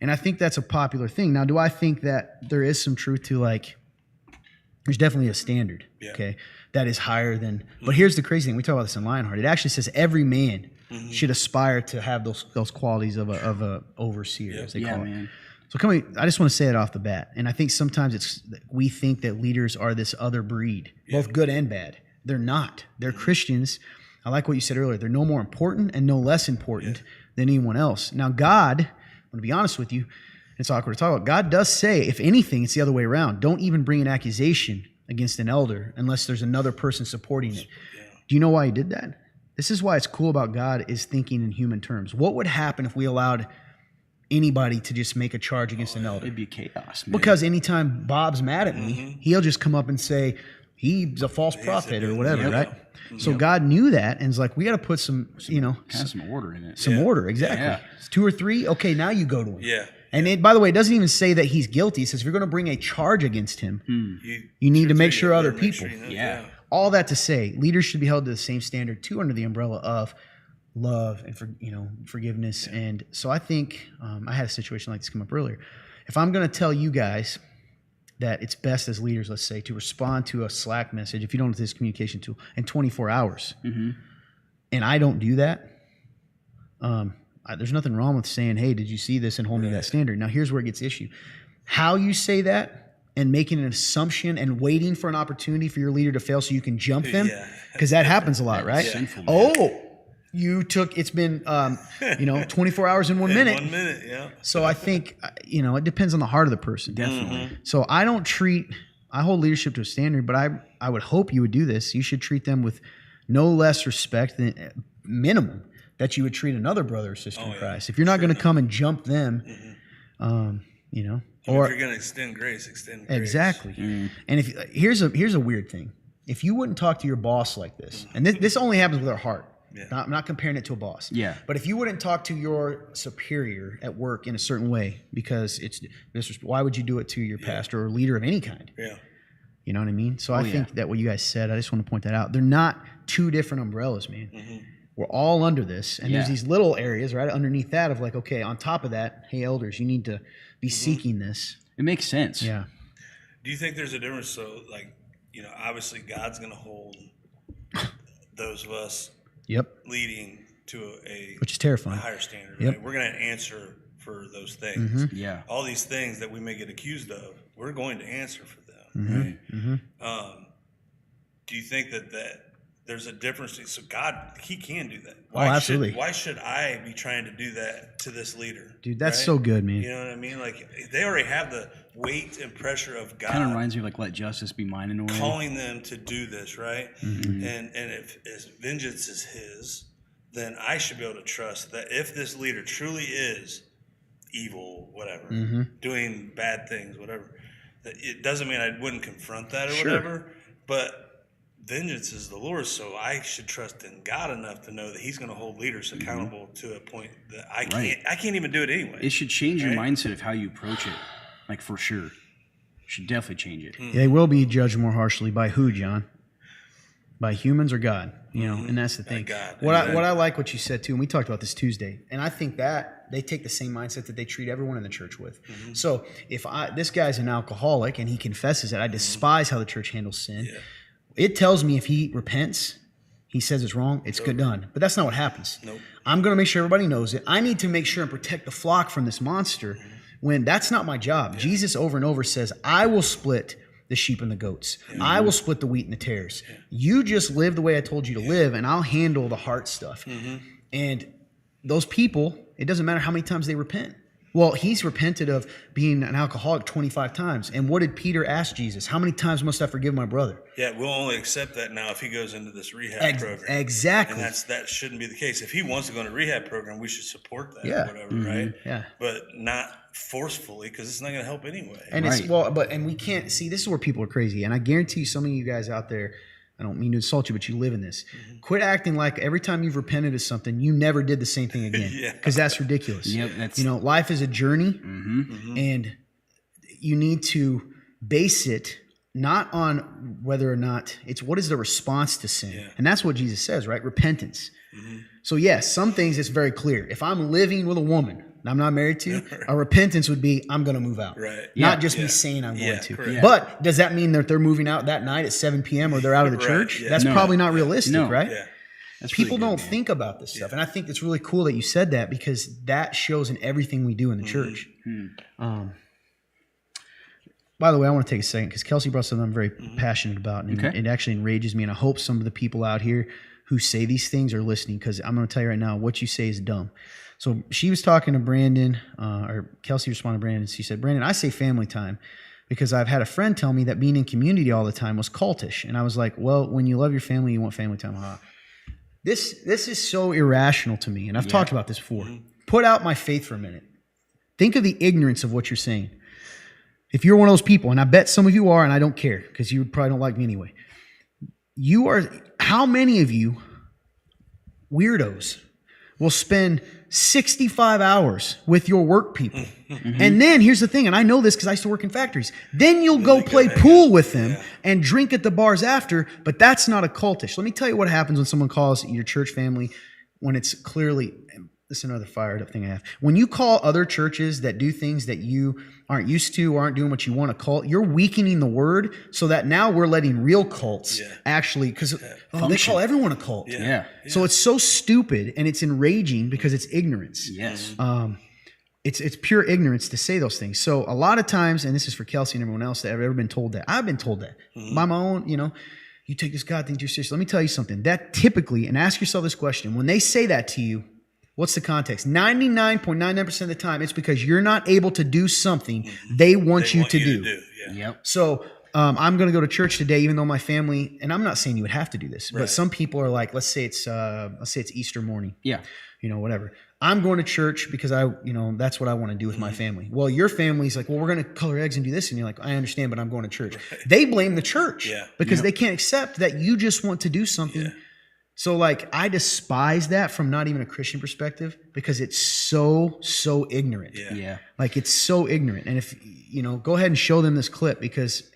B: And I think that's a popular thing. Now, do I think that there is some truth to, like, there's definitely a standard, okay, that is higher than... But here's the crazy thing. We talk about this in Lionheart. It actually says every man should aspire to have those qualities of a overseer, as they call it. So I just want to say it off the bat. And I think sometimes we think that leaders are this other breed, both good and bad. They're not. They're Christians. I like what you said earlier. They're no more important and no less important than anyone else. Now, God, I'm going to be honest with you, it's awkward to talk about. God does say, if anything, it's the other way around. Don't even bring an accusation against an elder unless there's another person supporting it. Do you know why he did that? This is why it's cool about God is thinking in human terms. What would happen if we allowed anybody to just make a charge against an elder?
A: It'd be chaos, man.
B: Because anytime Bob's mad at me, he'll just come up and say, he's a false prophet or whatever, right? So God knew that and is like, we got to put some
A: order in it.
B: Some order, exactly.
A: Yeah.
B: It's 2 or 3, okay, now you go to him.
D: Yeah.
B: And by the way, it doesn't even say that he's guilty. It says if you're going to bring a charge against him, you need to make sure other people. All that to say, leaders should be held to the same standard too, under the umbrella of love and forgiveness. And so I think I had a situation like this come up earlier. If I'm going to tell you guys that it's best as leaders, let's say, to respond to a Slack message, if you don't have this communication tool, in 24 hours, and I don't do that, there's nothing wrong with saying, hey, did you see this, and hold me to that standard. Now, here's where it gets issue. How you say that and making an assumption and waiting for an opportunity for your leader to fail so you can jump them, because that happens a lot, right? It's been 24 hours in 1 minute.
D: 1 minute, yeah.
B: So I think, it depends on the heart of the person.
A: Definitely.
B: So I hold leadership to a standard, but I would hope you would do this. You should treat them with no less respect than minimum that you would treat another brother or sister in Christ. If you're not going to come and jump them, or
D: if you're going to extend grace, extend grace.
B: Exactly. And here's a weird thing. If you wouldn't talk to your boss like this, and this only happens with our heart. I'm not comparing it to a boss. Yeah. But if you wouldn't talk to your superior at work in a certain way because it's why would you do it to your pastor or leader of any kind? Yeah. You know what I mean? So I think that what you guys said, I just want to point that out. They're not two different umbrellas, man. We're all under this. And there's these little areas right underneath that of like, okay, on top of that, hey, elders, you need to be seeking this.
A: It makes sense.
B: Yeah.
D: Do you think there's a difference? So, obviously God's going to hold those of us leading to
B: which is terrifying.
D: A higher standard. Right? We're going to answer for those things.
A: Yeah.
D: All these things that we may get accused of, we're going to answer for them. Right? Do you think that there's a difference? So God, He can do that.
B: Absolutely.
D: Why should I be trying to do that to this leader?
B: Dude, that's so good, man.
D: You know what I mean? Like, they already have the weight and pressure of God.
A: Kind of reminds me of like, let justice be mine in a way.
D: Calling them to do this, right? And if vengeance is His, then I should be able to trust that if this leader truly is evil, whatever, doing bad things, whatever, that it doesn't mean I wouldn't confront that or whatever, but vengeance is the Lord's, so I should trust in God enough to know that He's going to hold leaders accountable to a point that I can't even do it anyway.
A: It should change your mindset of how you approach it, like for sure. Should definitely change it.
B: Yeah, they will be judged more harshly by who, John? By humans or God? And that's the thing.
D: God.
B: What I like what you said too, and we talked about this Tuesday, and I think that they take the same mindset that they treat everyone in the church with. So if this guy's an alcoholic and he confesses it, I despise how the church handles sin. Yeah. It tells me if he repents, he says it's wrong, it's good done. But that's not what happens.
D: Nope.
B: I'm going to make sure everybody knows it. I need to make sure and protect the flock from this monster when that's not my job. Yeah. Jesus over and over says, I will split the sheep and the goats. I will split the wheat and the tares. You just live the way I told you to live, and I'll handle the heart stuff. And those people, it doesn't matter how many times they repent. Well, he's repented of being an alcoholic 25 times. And what did Peter ask Jesus? How many times must I forgive my brother?
D: Yeah, we'll only accept that now if he goes into this rehab program.
B: Exactly.
D: And that shouldn't be the case. If he wants to go into a rehab program, we should support that
B: Yeah.
D: or whatever, right?
B: Yeah.
D: But not forcefully, because it's not going to help anyway.
B: And it's and we can't see, this is where people are crazy. And I guarantee you, some of you guys out there, I don't mean to insult you, but you live in this. Quit acting like every time you've repented of something, you never did the same thing again. Because that's ridiculous.
A: Yep, that's...
B: life is a journey, and you need to base it not on whether or not it's what is the response to sin. Yeah. And that's what Jesus says, right? Repentance. So yes, some things it's very clear. If I'm living with a woman I'm not married to, a repentance would be, I'm going to move out.
D: Right.
B: Not just me saying I'm going to.
D: Correct.
B: But does that mean that they're moving out that night at 7 p.m. or they're out of the church?
D: Yeah.
B: That's probably not realistic, right?
D: Yeah.
A: That's
B: People
A: really good,
B: don't think about this stuff. And I think it's really cool that you said that because that shows in everything we do in the church. By the way, I want to take a second because Kelsey brought something I'm very passionate about. And it actually enrages me. And I hope some of the people out here who say these things are listening because I'm going to tell you right now, what you say is dumb. So she was talking to Brandon, or Kelsey responded to Brandon. She said, Brandon, I say family time because I've had a friend tell me that being in community all the time was cultish. And I was like, well, when you love your family, you want family time. This is so irrational to me. And I've talked about this before. Put out my faith for a minute. Think of the ignorance of what you're saying. If you're one of those people, and I bet some of you are, and I don't care because you probably don't like me anyway. How many of you weirdos will spend 65 hours with your work people? And then here's the thing, and I know this because I used to work in factories. Then you'll go play pool with them and drink at the bars after, but that's not a cultish. Let me tell you what happens when someone calls your church family when it's clearly, this is another fired up thing I have. When you call other churches that do things that you aren't used to or aren't doing what you want a cult, you're weakening the word so that now we're letting real cults actually, because they call everyone a cult. So it's so stupid and it's enraging because it's ignorance.
A: Yes.
B: It's pure ignorance to say those things. So a lot of times, and this is for Kelsey and everyone else that have ever been told that. I've been told that by my own, you take this God thing too seriously. Let me tell you something. That typically, and ask yourself this question, when they say that to you, what's the context? 99.99% of the time, it's because you're not able to do something they want you to do.
A: Yep.
B: So I'm going to go to church today, even though my family, and I'm not saying you would have to do this, but some people are like, let's say it's Easter morning.
A: Yeah.
B: Whatever. I'm going to church because that's what I want to do with my family. Well, your family's like, well, we're going to color eggs and do this. And you're like, I understand, but I'm going to church. They blame the church because they can't accept that you just want to do something. Yeah. So I despise that from not even a Christian perspective because it's so ignorant.
A: Yeah.
B: It's so ignorant. And if, go ahead and show them this clip because,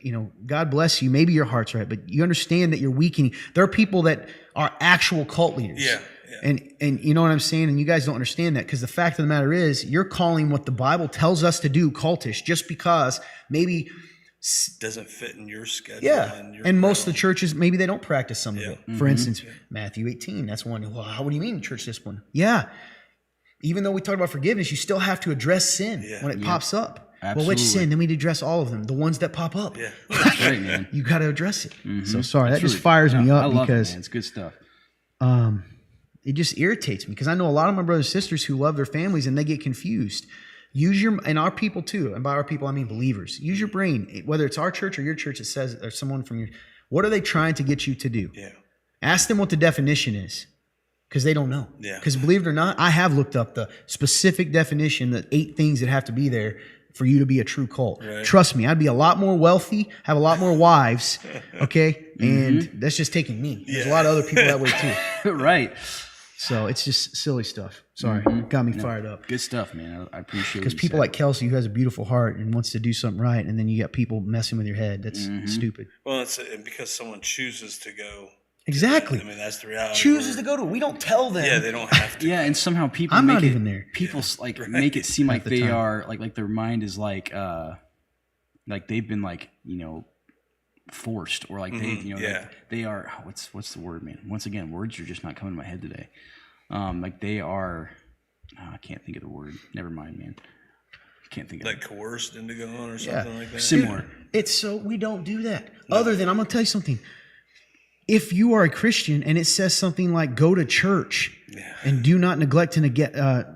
B: God bless you. Maybe your heart's right, but you understand that you're weakening. There are people that are actual cult leaders.
D: Yeah.
B: And you know what I'm saying? And you guys don't understand that because the fact of the matter is you're calling what the Bible tells us to do cultish just because maybe
D: doesn't fit in your schedule.
B: Yeah. And most of the churches, maybe they don't practice some of it. For instance, Matthew 18, that's one. Well, what do you mean church discipline? Yeah. Even though we talk about forgiveness, you still have to address sin when it pops up.
A: Absolutely.
B: Well, which sin? Then we address all of them. The ones that pop up.
D: Yeah.
A: That's right, man.
B: You got to address it. So sorry, that just fires me up
A: I love
B: because
A: it, man. It's good stuff.
B: It just irritates me because I know a lot of my brothers and sisters who love their families and they get confused. And our people too, and by our people I mean believers. Use your brain, whether it's our church or your church. It says, or someone from your, what are they trying to get you to do?
D: Yeah.
B: Ask them what the definition is, because they don't know.
D: Yeah.
B: Because believe it or not, I have looked up the specific definition, the 8 things that have to be there for you to be a true cult.
D: Right.
B: Trust me, I'd be a lot more wealthy, have a lot more wives, okay? And that's just taking me. There's a lot of other people that way too.
A: Right.
B: So it's just silly stuff. Sorry, got me fired up.
A: Good stuff, man. I appreciate it.
B: Because people like Kelsey, who has a beautiful heart and wants to do something right, and then you got people messing with your head. That's stupid.
D: Well, it's because someone chooses to go.
B: Exactly.
D: I mean, that's the reality.
B: Chooses to go to. We don't tell them.
D: Yeah, they don't have to.
A: Yeah, and somehow people
B: I'm
A: make
B: not
A: it,
B: even there.
A: People make it seem like
B: the
A: they
B: time.
A: are like their mind is like they've been forced or they are what's the word, man? Once again, words are just not coming to my head today. They are, I can't think of the word. Never mind, man. Can't think of it.
D: Coerced into going or something like that.
A: Similar.
B: It's so we don't do that. No. Other than I'm going to tell you something. If you are a Christian and it says something like go to church and do not neglect to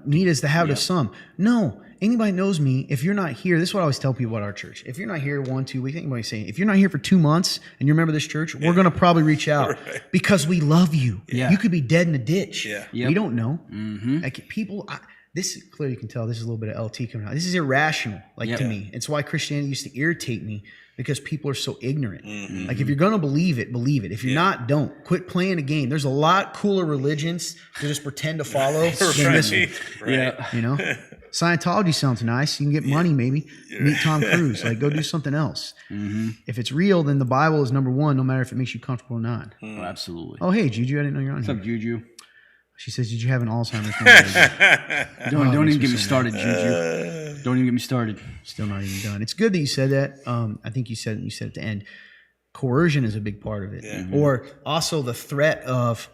B: meet as the habit of some. No, Anybody knows me, if you're not here, this is what I always tell people about our church. If you're not here 1-2 weeks, anybody's saying, if you're not here for 2 months and you remember this church, we're going to probably reach out because we love you.
A: Yeah.
B: You could be dead in a ditch.
D: Yeah.
A: Yep.
B: We don't know.
A: Mm-hmm.
B: Like people, this clearly you can tell this is a little bit of LT coming out. This is irrational, to me. It's why Christianity used to irritate me because people are so ignorant.
D: Mm-hmm.
B: Like if you're gonna believe it, believe it. If you're not, don't. Quit playing a game. There's a lot cooler religions to just pretend to follow than this one.
D: Right.
A: Yeah.
B: You know, Scientology sounds nice. You can get money, maybe meet Tom Cruise. Like go do something else.
A: Mm-hmm.
B: If it's real, then the Bible is number one, no matter if it makes you comfortable or not.
A: Oh, absolutely.
B: Oh, hey Juju, I didn't know you're on
A: What's
B: here.
A: up, Juju?
B: She says, "Did you have an Alzheimer's?" moment?"
A: Don't even get me
B: so
A: started, Juju. Don't even get me started.
B: Still not even done. It's good that you said that. I think you said at the end, coercion is a big part of it, or also the threat of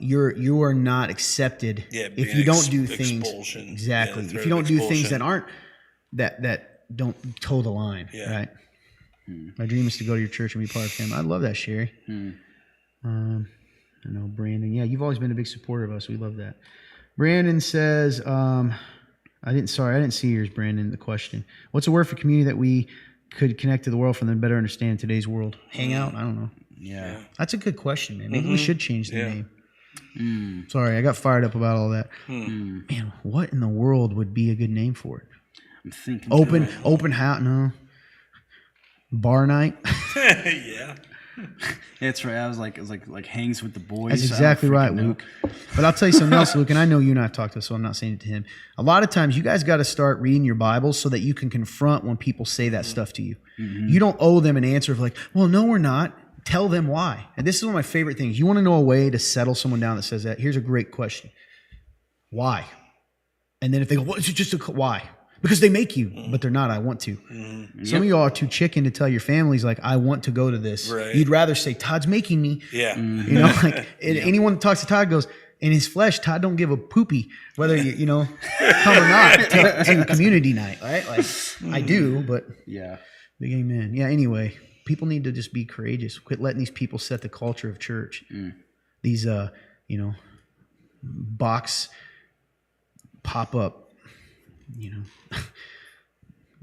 B: you are not accepted if you don't do things
D: expulsion.
B: exactly.
D: Yeah,
B: if you don't do things
D: expulsion.
B: that aren't that don't toe the line, right? My dream is to go to your church and be part of family. I love that, Sherry. I know Brandon. Yeah, you've always been a big supporter of us. We love that. Brandon says, I didn't see yours, Brandon, the question. What's a word for community that we could connect to the world for them to better understand today's world? Hang out? I don't know.
A: Yeah.
B: That's a good question, man. Maybe we should change the
D: Yeah.
B: name. Sorry, I got fired up about all that. Man, what in the world would be a good name for it?
A: I'm thinking.
B: Open house? No. Bar night?
D: Yeah.
A: That's right. I was like, hangs with the boys.
B: That's
A: I don't
B: exactly right,
A: freaking know.
B: Luke. But I'll tell you something else, Luke, and I know you and I have talked to us, so I'm not saying it to him. A lot of times you guys got to start reading your Bibles so that you can confront when people say that stuff to you. You don't owe them an answer of like, well, no, we're not. Tell them why. And this is one of my favorite things. You want to know a way to settle someone down that says that? Here's a great question. Why? And then if they go, well, it's just why? Because they make you, but they're not. I want to. Some of y'all are too chicken to tell your families, like, I want to go to this.
D: Right.
B: You'd rather say, Todd's making me.
D: Yeah.
B: You know, like anyone that talks to Todd goes, in his flesh, Todd don't give a poopy whether you know, come or not to community night, right? Like, I do, but
A: Yeah.
B: big amen. Yeah, anyway, people need to just be courageous. Quit letting these people set the culture of church. These, you know, box pop-up, you know,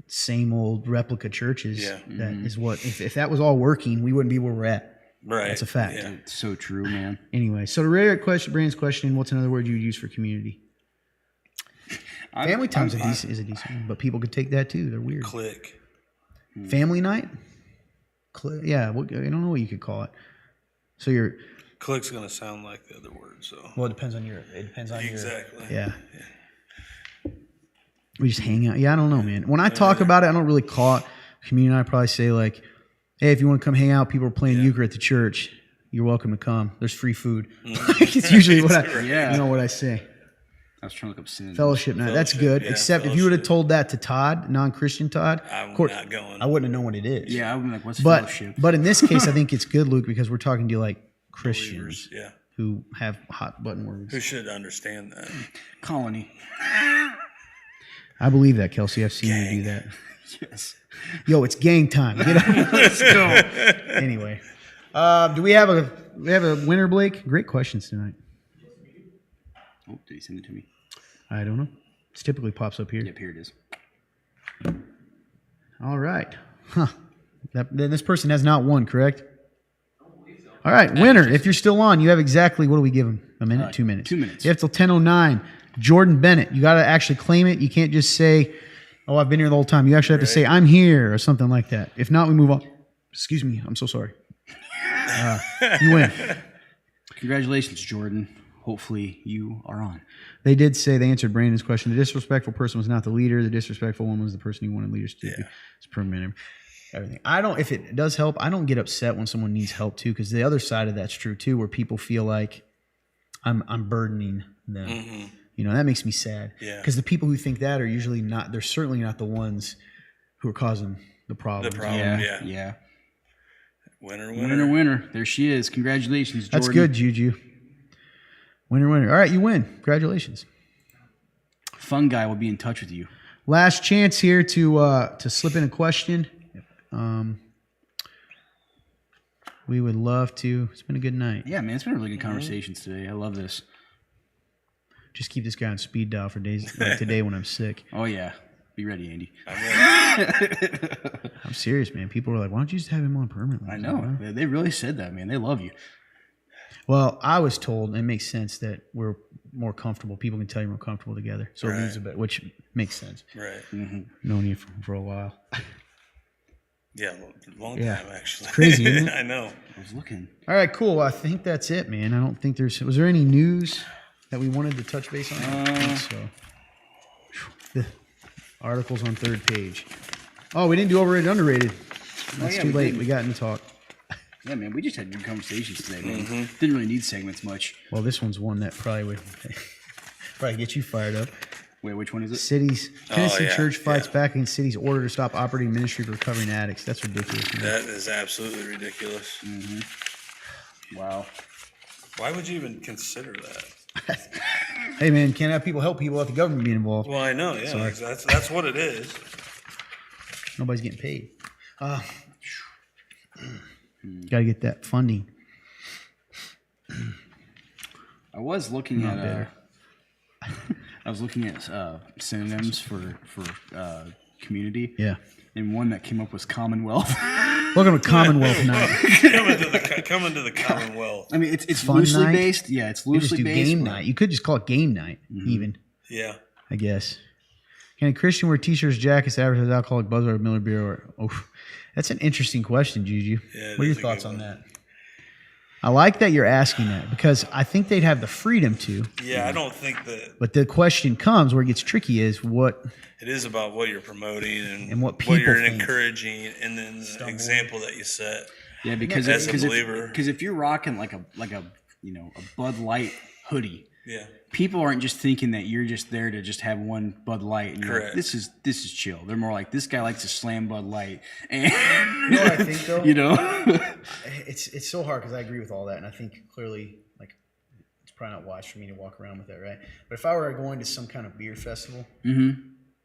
B: same old replica churches.
D: Yeah.
B: That is what, if that was all working, we wouldn't be where we're at.
D: Right.
B: That's a fact.
D: Yeah.
A: It's so true, man.
B: Anyway, so to reiterate Brandon's question, what's another word you would use for community? Family time's is a decent one, but people could take that too. They're weird.
D: Click.
B: Family night? Yeah, I don't know what you could call it. So you're,
D: Click's gonna sound like the other word. So.
B: well, it depends on your,
D: Exactly.
B: yeah. We just hang out. Yeah, I don't know, man. When I talk about it, I don't really call it community. I probably say like, hey, if you want to come hang out, people are playing euchre at the church. You're welcome to come. There's free food. It's usually what I say.
A: I was trying to look up sin.
B: Fellowship night. That's good.
D: Yeah,
B: Except if you would have told that to Todd, non-Christian Todd,
D: I'm
B: of course,
D: not going.
B: I wouldn't have known what it is.
A: Yeah, I would be like, what's
B: But
A: fellowship?
B: but in this case, I think it's good, Luke, because we're talking to like Christians
D: Yeah.
B: who have hot button words.
D: Who should understand that?
A: Colony.
B: I believe that, Kelsey. I've seen you do that.
A: Yes.
B: Yo, it's gang time. Get up. Let's go. Anyway, do we have a winner, Blake? Great questions tonight.
A: Oh, did he send it to me?
B: I don't know. It typically pops up here.
A: Yep, here it is.
B: All right. Huh. Then this person has not won, correct? All right, winner. If you're still on, you have exactly, what do we give him? A minute? 2 minutes.
A: 2 minutes.
B: You have till 10:09. Jordan Bennett. You got to actually claim it. You can't just say, oh, I've been here the whole time. You actually have to say, I'm here, or something like that. If not, we move on. Excuse me. I'm so sorry. You win.
A: Congratulations, Jordan. Hopefully you are on.
B: They did say, they answered Brandon's question. The disrespectful person was not the leader. The disrespectful one was the person who wanted leaders to be. It's permanent. Everything. If it does help, I don't get upset when someone needs help too, because the other side of that's true too, where people feel like I'm burdening them.
D: Mm-hmm.
B: You know, that makes me sad.
D: Yeah.
B: Because the people who think that are usually not, they're certainly not the ones who are causing the problem.
A: Yeah.
D: Winner.
A: Winner. There she is. Congratulations, Jordan.
B: That's good, Juju. Winner. All right, you win. Congratulations.
A: Fun guy will be in touch with you.
B: Last chance here to slip in a question. We would love to. It's been a good night.
A: Yeah, man, it's been really good conversations today. I love this.
B: Just keep this guy on speed dial for days like today when I'm sick.
A: Oh yeah, be ready, Andy.
B: I'm serious, man. People are like, why don't you just have him on permanently?
A: I know. They really said that, man. They love you.
B: Well, I was told, and it makes sense, that we're more comfortable. People can tell you're more comfortable together. So it means a bit, which makes sense.
D: Right.
B: Known you for a while.
D: Yeah, long time actually.
B: It's crazy, isn't it?
D: I know.
A: I was looking.
B: All right, cool. Well, I think that's it, man. I don't think was there any news that we wanted to touch base on? I don't think so. The articles on third page. Oh, we didn't do overrated, underrated. That's too late. We got into talk.
A: Yeah, man, we just had good conversations today, man. Didn't really need segments much.
B: Well, this one's one that probably would probably get you fired up.
A: Wait, which one is it?
B: Tennessee Church fights back against city's order to stop operating ministry for recovering addicts. That's ridiculous, man.
D: That is absolutely ridiculous.
A: Wow.
D: Why would you even consider that?
B: Hey, man, can't have people help people without the government being involved.
D: Well, I know, yeah. That's what it is.
B: Nobody's getting paid. Got to get that funding.
A: I was looking at I was looking at synonyms for community.
B: Yeah.
A: And one that came up was Commonwealth.
B: Welcome to Commonwealth Night.
D: Coming to the Commonwealth.
A: I mean, it's
B: Fun
A: loosely
B: night?
A: based. Yeah, it's
B: You just
A: loosely
B: do
A: based.
B: game night. You could just call it game night, even,
D: Yeah.
B: I guess. Can a Christian wear t-shirts, jackets, advertise alcoholic buzz or Miller beer? That's an interesting question, Juju.
D: Yeah,
B: What are your
D: that's a
B: thoughts
D: good
B: on
D: one.
B: that? I like that you're asking that because I think they'd have the freedom to.
D: Yeah, I don't think that
B: But the question comes where it gets tricky is what
D: it is about what you're promoting
B: And what people
D: you're
B: think.
D: encouraging, and then the example that you set.
A: Yeah, because
D: As a believer.
A: if you're rocking like a a Bud Light hoodie,
D: Yeah.
A: people aren't just thinking that you're just there to just have one Bud Light. And you're like,
D: Correct.
A: this is chill. They're more like, this guy likes to slam Bud Light. And
B: You know what I think though?
A: you know,
B: It's so hard because I agree with all that, and I think clearly like it's probably not wise for me to walk around with that, right? But if I were going to some kind of beer festival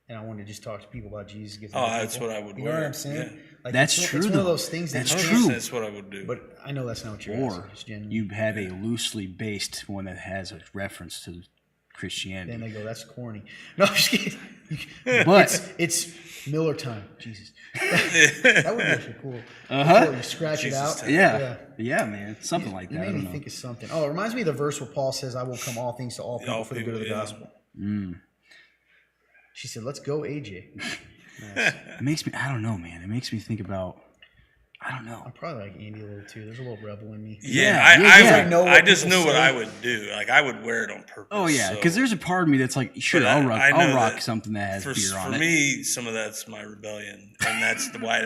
B: and I wanted to just talk to people about Jesus, get to know
D: that's
B: people,
D: what I would
B: You know
D: wear.
B: what I'm saying?
D: Yeah.
B: Like,
A: That's
B: it's
A: true,
B: one of
A: though.
B: those things
A: That's
B: that
A: true.
D: That's what I would do.
B: But I know that's not what you're
A: or
B: asking. It's genuine.
A: you have a loosely based one that has a reference to Christianity.
B: Then they go, that's corny. No, I'm just kidding.
A: But
B: It's Miller time. Jesus. That would be actually cool. Cool, you scratch
D: Jesus
B: it out.
D: time.
A: yeah, man, something like
B: It
A: that. I
B: made me
A: don't know.
B: think of something. Oh, it reminds me of the verse where Paul says, I will come all things to all people
D: All
B: for the good of the
D: people, yeah.
B: gospel. She said, let's go, AJ.
A: It makes me. I don't know, man. It makes me think about. I don't know.
B: I'm probably like Andy a little too. There's a little rebel in me.
D: Yeah,
A: yeah.
D: I just know what I would do. Like I would wear it on purpose.
A: Oh yeah,
D: so-
A: because there's a part of me that's like, sure,
D: But
A: I'll
D: I know
A: rock
D: that
A: something that has
D: for
A: beer on it.
D: me, some of that's my rebellion, and that's why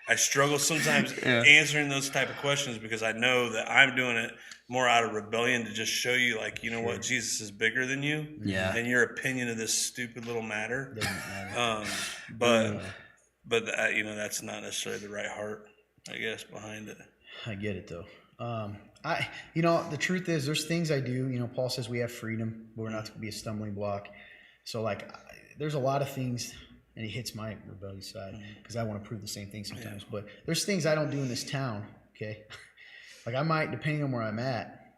D: I struggle sometimes answering those type of questions because I know that I'm doing it more out of rebellion to just show you, like, you know what, Jesus is bigger than you,
A: Yeah.
D: and your opinion of this stupid little matter.
B: Doesn't matter.
D: But you know, that's not necessarily the right heart, I guess, behind it.
B: I get it though. The truth is, there's things I do. You know, Paul says we have freedom, but we're not to be a stumbling block. So, like, there's a lot of things, and it hits my rebellious side because I want to prove the same thing sometimes. But there's things I don't do in this town. Okay, like I might, depending on where I'm at,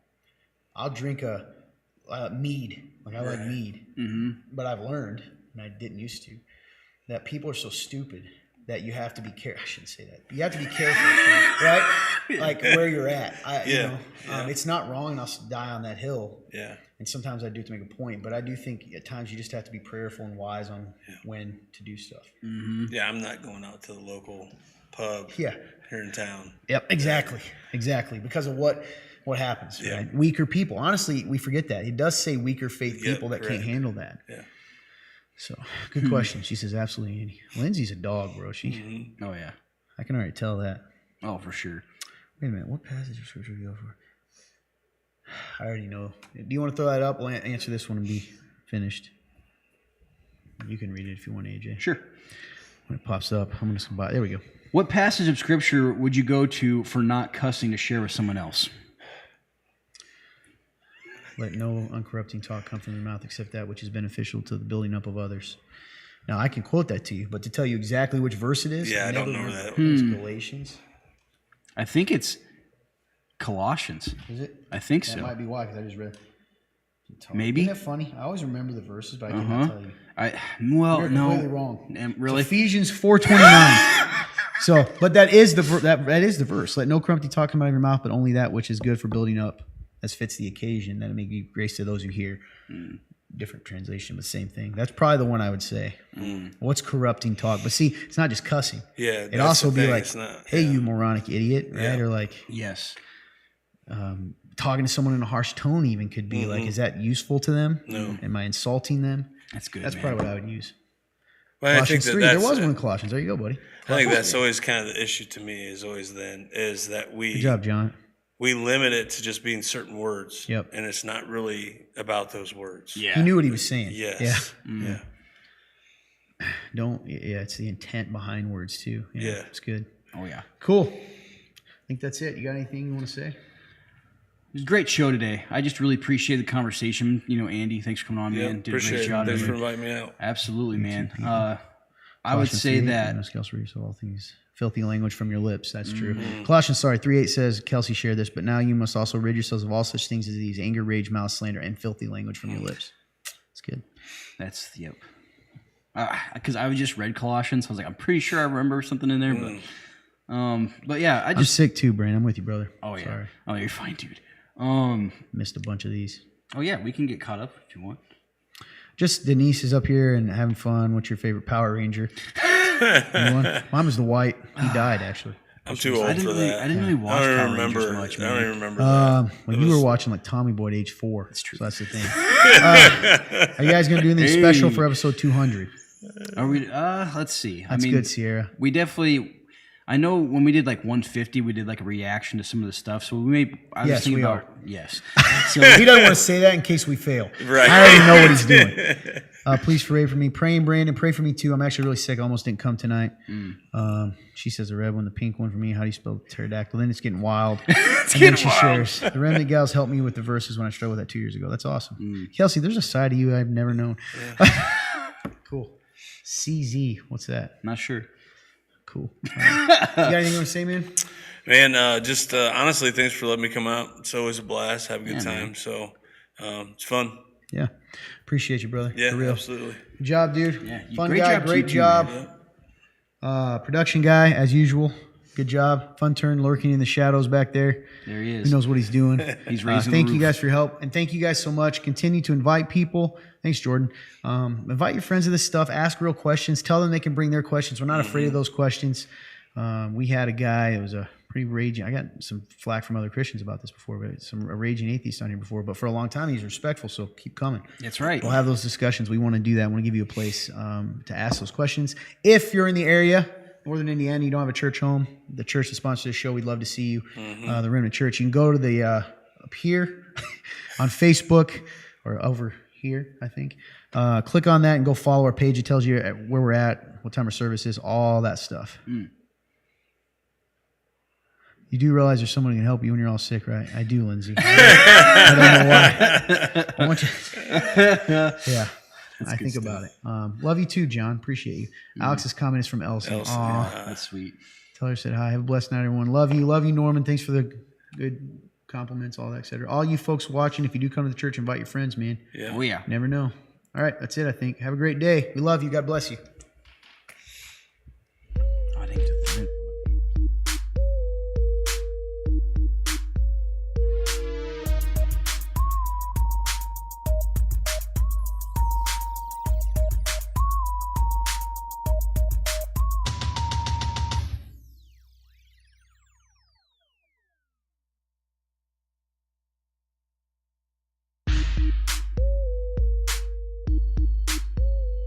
B: I'll drink a mead. Like I like mead, but I've learned, and I didn't used to, that people are so stupid that you have to be careful. I shouldn't say that. You have to be careful, right? Like where you're at. It's not wrong, and I'll die on that hill.
D: Yeah.
B: And sometimes I do it to make a point, but I do think at times you just have to be prayerful and wise on when to do stuff.
D: Yeah, I'm not going out to the local pub
B: Yeah.
D: here in town.
B: Yep. Exactly. Because of what happens.
D: Yeah.
B: Right? Weaker people. Honestly, we forget that. It does say weaker faith
D: Yep,
B: people that
D: correct.
B: can't handle that.
D: Yeah.
B: So good question. She says absolutely, Andy. Lindsay's a dog, bro.
A: Oh yeah.
B: I can already tell that.
A: Oh for sure.
B: Wait a minute. What passage of scripture do you go for? I already know. Do you want to throw that up? We'll answer this one and be finished. You can read it if you want, AJ.
A: Sure.
B: When it pops up, I'm just going to there we go.
A: What passage of scripture would you go to for not cussing to share with someone else?
B: Let no uncorrupting talk come from your mouth except that which is beneficial to the building up of others. Now, I can quote that to you, but to tell you exactly which verse it is,
D: Yeah, I don't
B: never
D: know
B: remember.
D: that.
B: It's Galatians.
A: I think it's Colossians.
B: Is it?
A: I think
B: That
A: so.
B: might be why, because I just read.
A: Maybe.
B: Isn't that funny? I always remember the verses, but I cannot tell you.
A: Well,
B: You're
A: no.
B: completely wrong.
A: Really?
B: It's Ephesians 4:29. So, but that is the that is the verse. Let no corrupting talk come out of your mouth, but only that which is good for building up, as fits the occasion, that it may give grace to those who hear. Different translation, but same thing. That's probably the one I would say. What's corrupting talk? But see, it's not just cussing.
D: Yeah,
B: It'd also be like,
D: it's not,
B: "Hey, you moronic idiot," right?
D: Yeah.
B: Or like,
A: Yes.
B: talking to someone in a harsh tone. Even could be like, "Is that useful to them?
D: No.
B: Am I insulting them?"
A: That's good.
B: That's
A: man.
B: probably what I would use.
D: Well, I think
B: Colossians
D: that
B: 3. There
D: that's
B: was one in Colossians. There you go, buddy.
D: I think that's always kind of the issue to me. Is that
B: Good job, John.
D: we limit it to just being certain words.
B: Yep.
D: And it's not really about those words.
A: Yeah.
B: He knew what he was saying.
D: Yes.
B: Yeah. Yeah. It's the intent behind words too.
D: Yeah.
B: It's good.
A: Oh, yeah.
B: Cool. I think that's it. You got anything you want to say?
A: It was a great show today. I just really appreciate the conversation. Andy, thanks for coming on,
D: Yeah,
A: man. Did a
D: appreciate
A: great
D: it.
A: job.
D: Thanks
A: man.
D: for inviting me out.
A: Absolutely, man. I would
B: Colossians
A: say
B: 3:8,
A: that.
B: no scales for you, so all things filthy language from your lips. That's true.
A: Mm-hmm.
B: Colossians 3:8 says, Kelsey shared this, but now you must also rid yourselves of all such things as these: anger, rage, malice, slander, and filthy language from your lips. It's good.
A: That's, yep. Because I just read Colossians. I was like, I'm pretty sure I remember something in there. But yeah,
B: I'm sick too, Brandon. I'm with you, brother.
A: Oh, yeah.
B: Sorry.
A: Oh, you're fine, dude.
B: Missed a bunch of these.
A: Oh, yeah, we can get caught up if you want.
B: Just Denise is up here and having fun. What's your favorite Power Ranger? Anyone? Mine was the white. He died, actually.
D: I'm too old for that.
A: I didn't really watch
D: I
A: Power
D: don't remember.
A: Rangers much,
D: I don't
A: man.
D: even remember that.
B: Well, you were watching like Tommy Boy at age 4. That's
A: true.
B: So that's the thing. Are you guys going to do anything special for episode 200?
A: Are we? Let's see.
B: That's good, Sierra.
A: We definitely. I know when we did like 150, we did like a reaction to some of the stuff. So we may. I was
B: Yes,
A: thinking
B: we
A: about.
B: are.
A: Yes.
B: So he doesn't want to say that in case we fail.
D: Right.
B: I already know what he's doing. Please pray for me. Praying, Brandon. Pray for me too. I'm actually really sick. I almost didn't come tonight. She says the red one, the pink one for me. How do you spell pterodactyl? Then it's getting wild. Then she shares, the Remnant gals helped me with the verses when I struggled with that 2 years ago. That's awesome. Kelsey, there's a side of you I've never known. Cool. CZ. What's that?
A: Not sure.
B: Cool. All right. You got anything you want to say, man?
D: Man, just honestly, thanks for letting me come out. It's always a blast. Have a good time.
A: Man.
D: So it's fun.
B: Yeah. Appreciate you, brother.
D: Yeah,
B: For real.
D: absolutely.
B: Good job, dude.
A: Yeah,
B: Fun
A: great
B: guy.
A: job to
B: Great
A: you too,
B: job.
D: man.
B: Production guy, as usual. Good job. Fun turn lurking in the shadows back there.
A: There he
B: He
A: is.
B: knows what he's doing.
A: He's raising
B: Thank
A: the
B: you
A: roof.
B: guys for your help. And thank you guys so much. Continue to invite people. Thanks, Jordan. Invite your friends to this stuff. Ask real questions. Tell them they can bring their questions. We're not afraid of those questions. We had a guy that was a pretty raging. I got some flack from other Christians about this before, but a raging atheist on here before. But for a long time, he's respectful. So keep coming.
A: That's right.
B: We'll have those discussions. We want to do that. I want to give you a place to ask those questions. If you're in the area, Northern Indiana, you don't have a church home, the church that sponsors this show, we'd love to see you. The Remnant Church. You can go to the up here on Facebook or over here, I think. Click on that and go follow our page. It tells you where we're at, what time our service is, all that stuff. You do realize there's someone who can help you when you're all sick, right? I do, Lindsay. I don't know why. I want you. Yeah. I think about it. Love you too, John. Appreciate you. Alex's comment is from Elson.
D: Elson,
B: Aw.
D: yeah.
A: That's sweet.
B: Tell her I said hi. Have a blessed night, everyone. Love you. Love you, Norman. Thanks for the good compliments, all that, et cetera. All you folks watching, if you do come to the church, invite your friends, man.
D: Yeah.
A: Oh, yeah.
B: Never know. All right. That's it, I think. Have a great day. We love you. God bless you.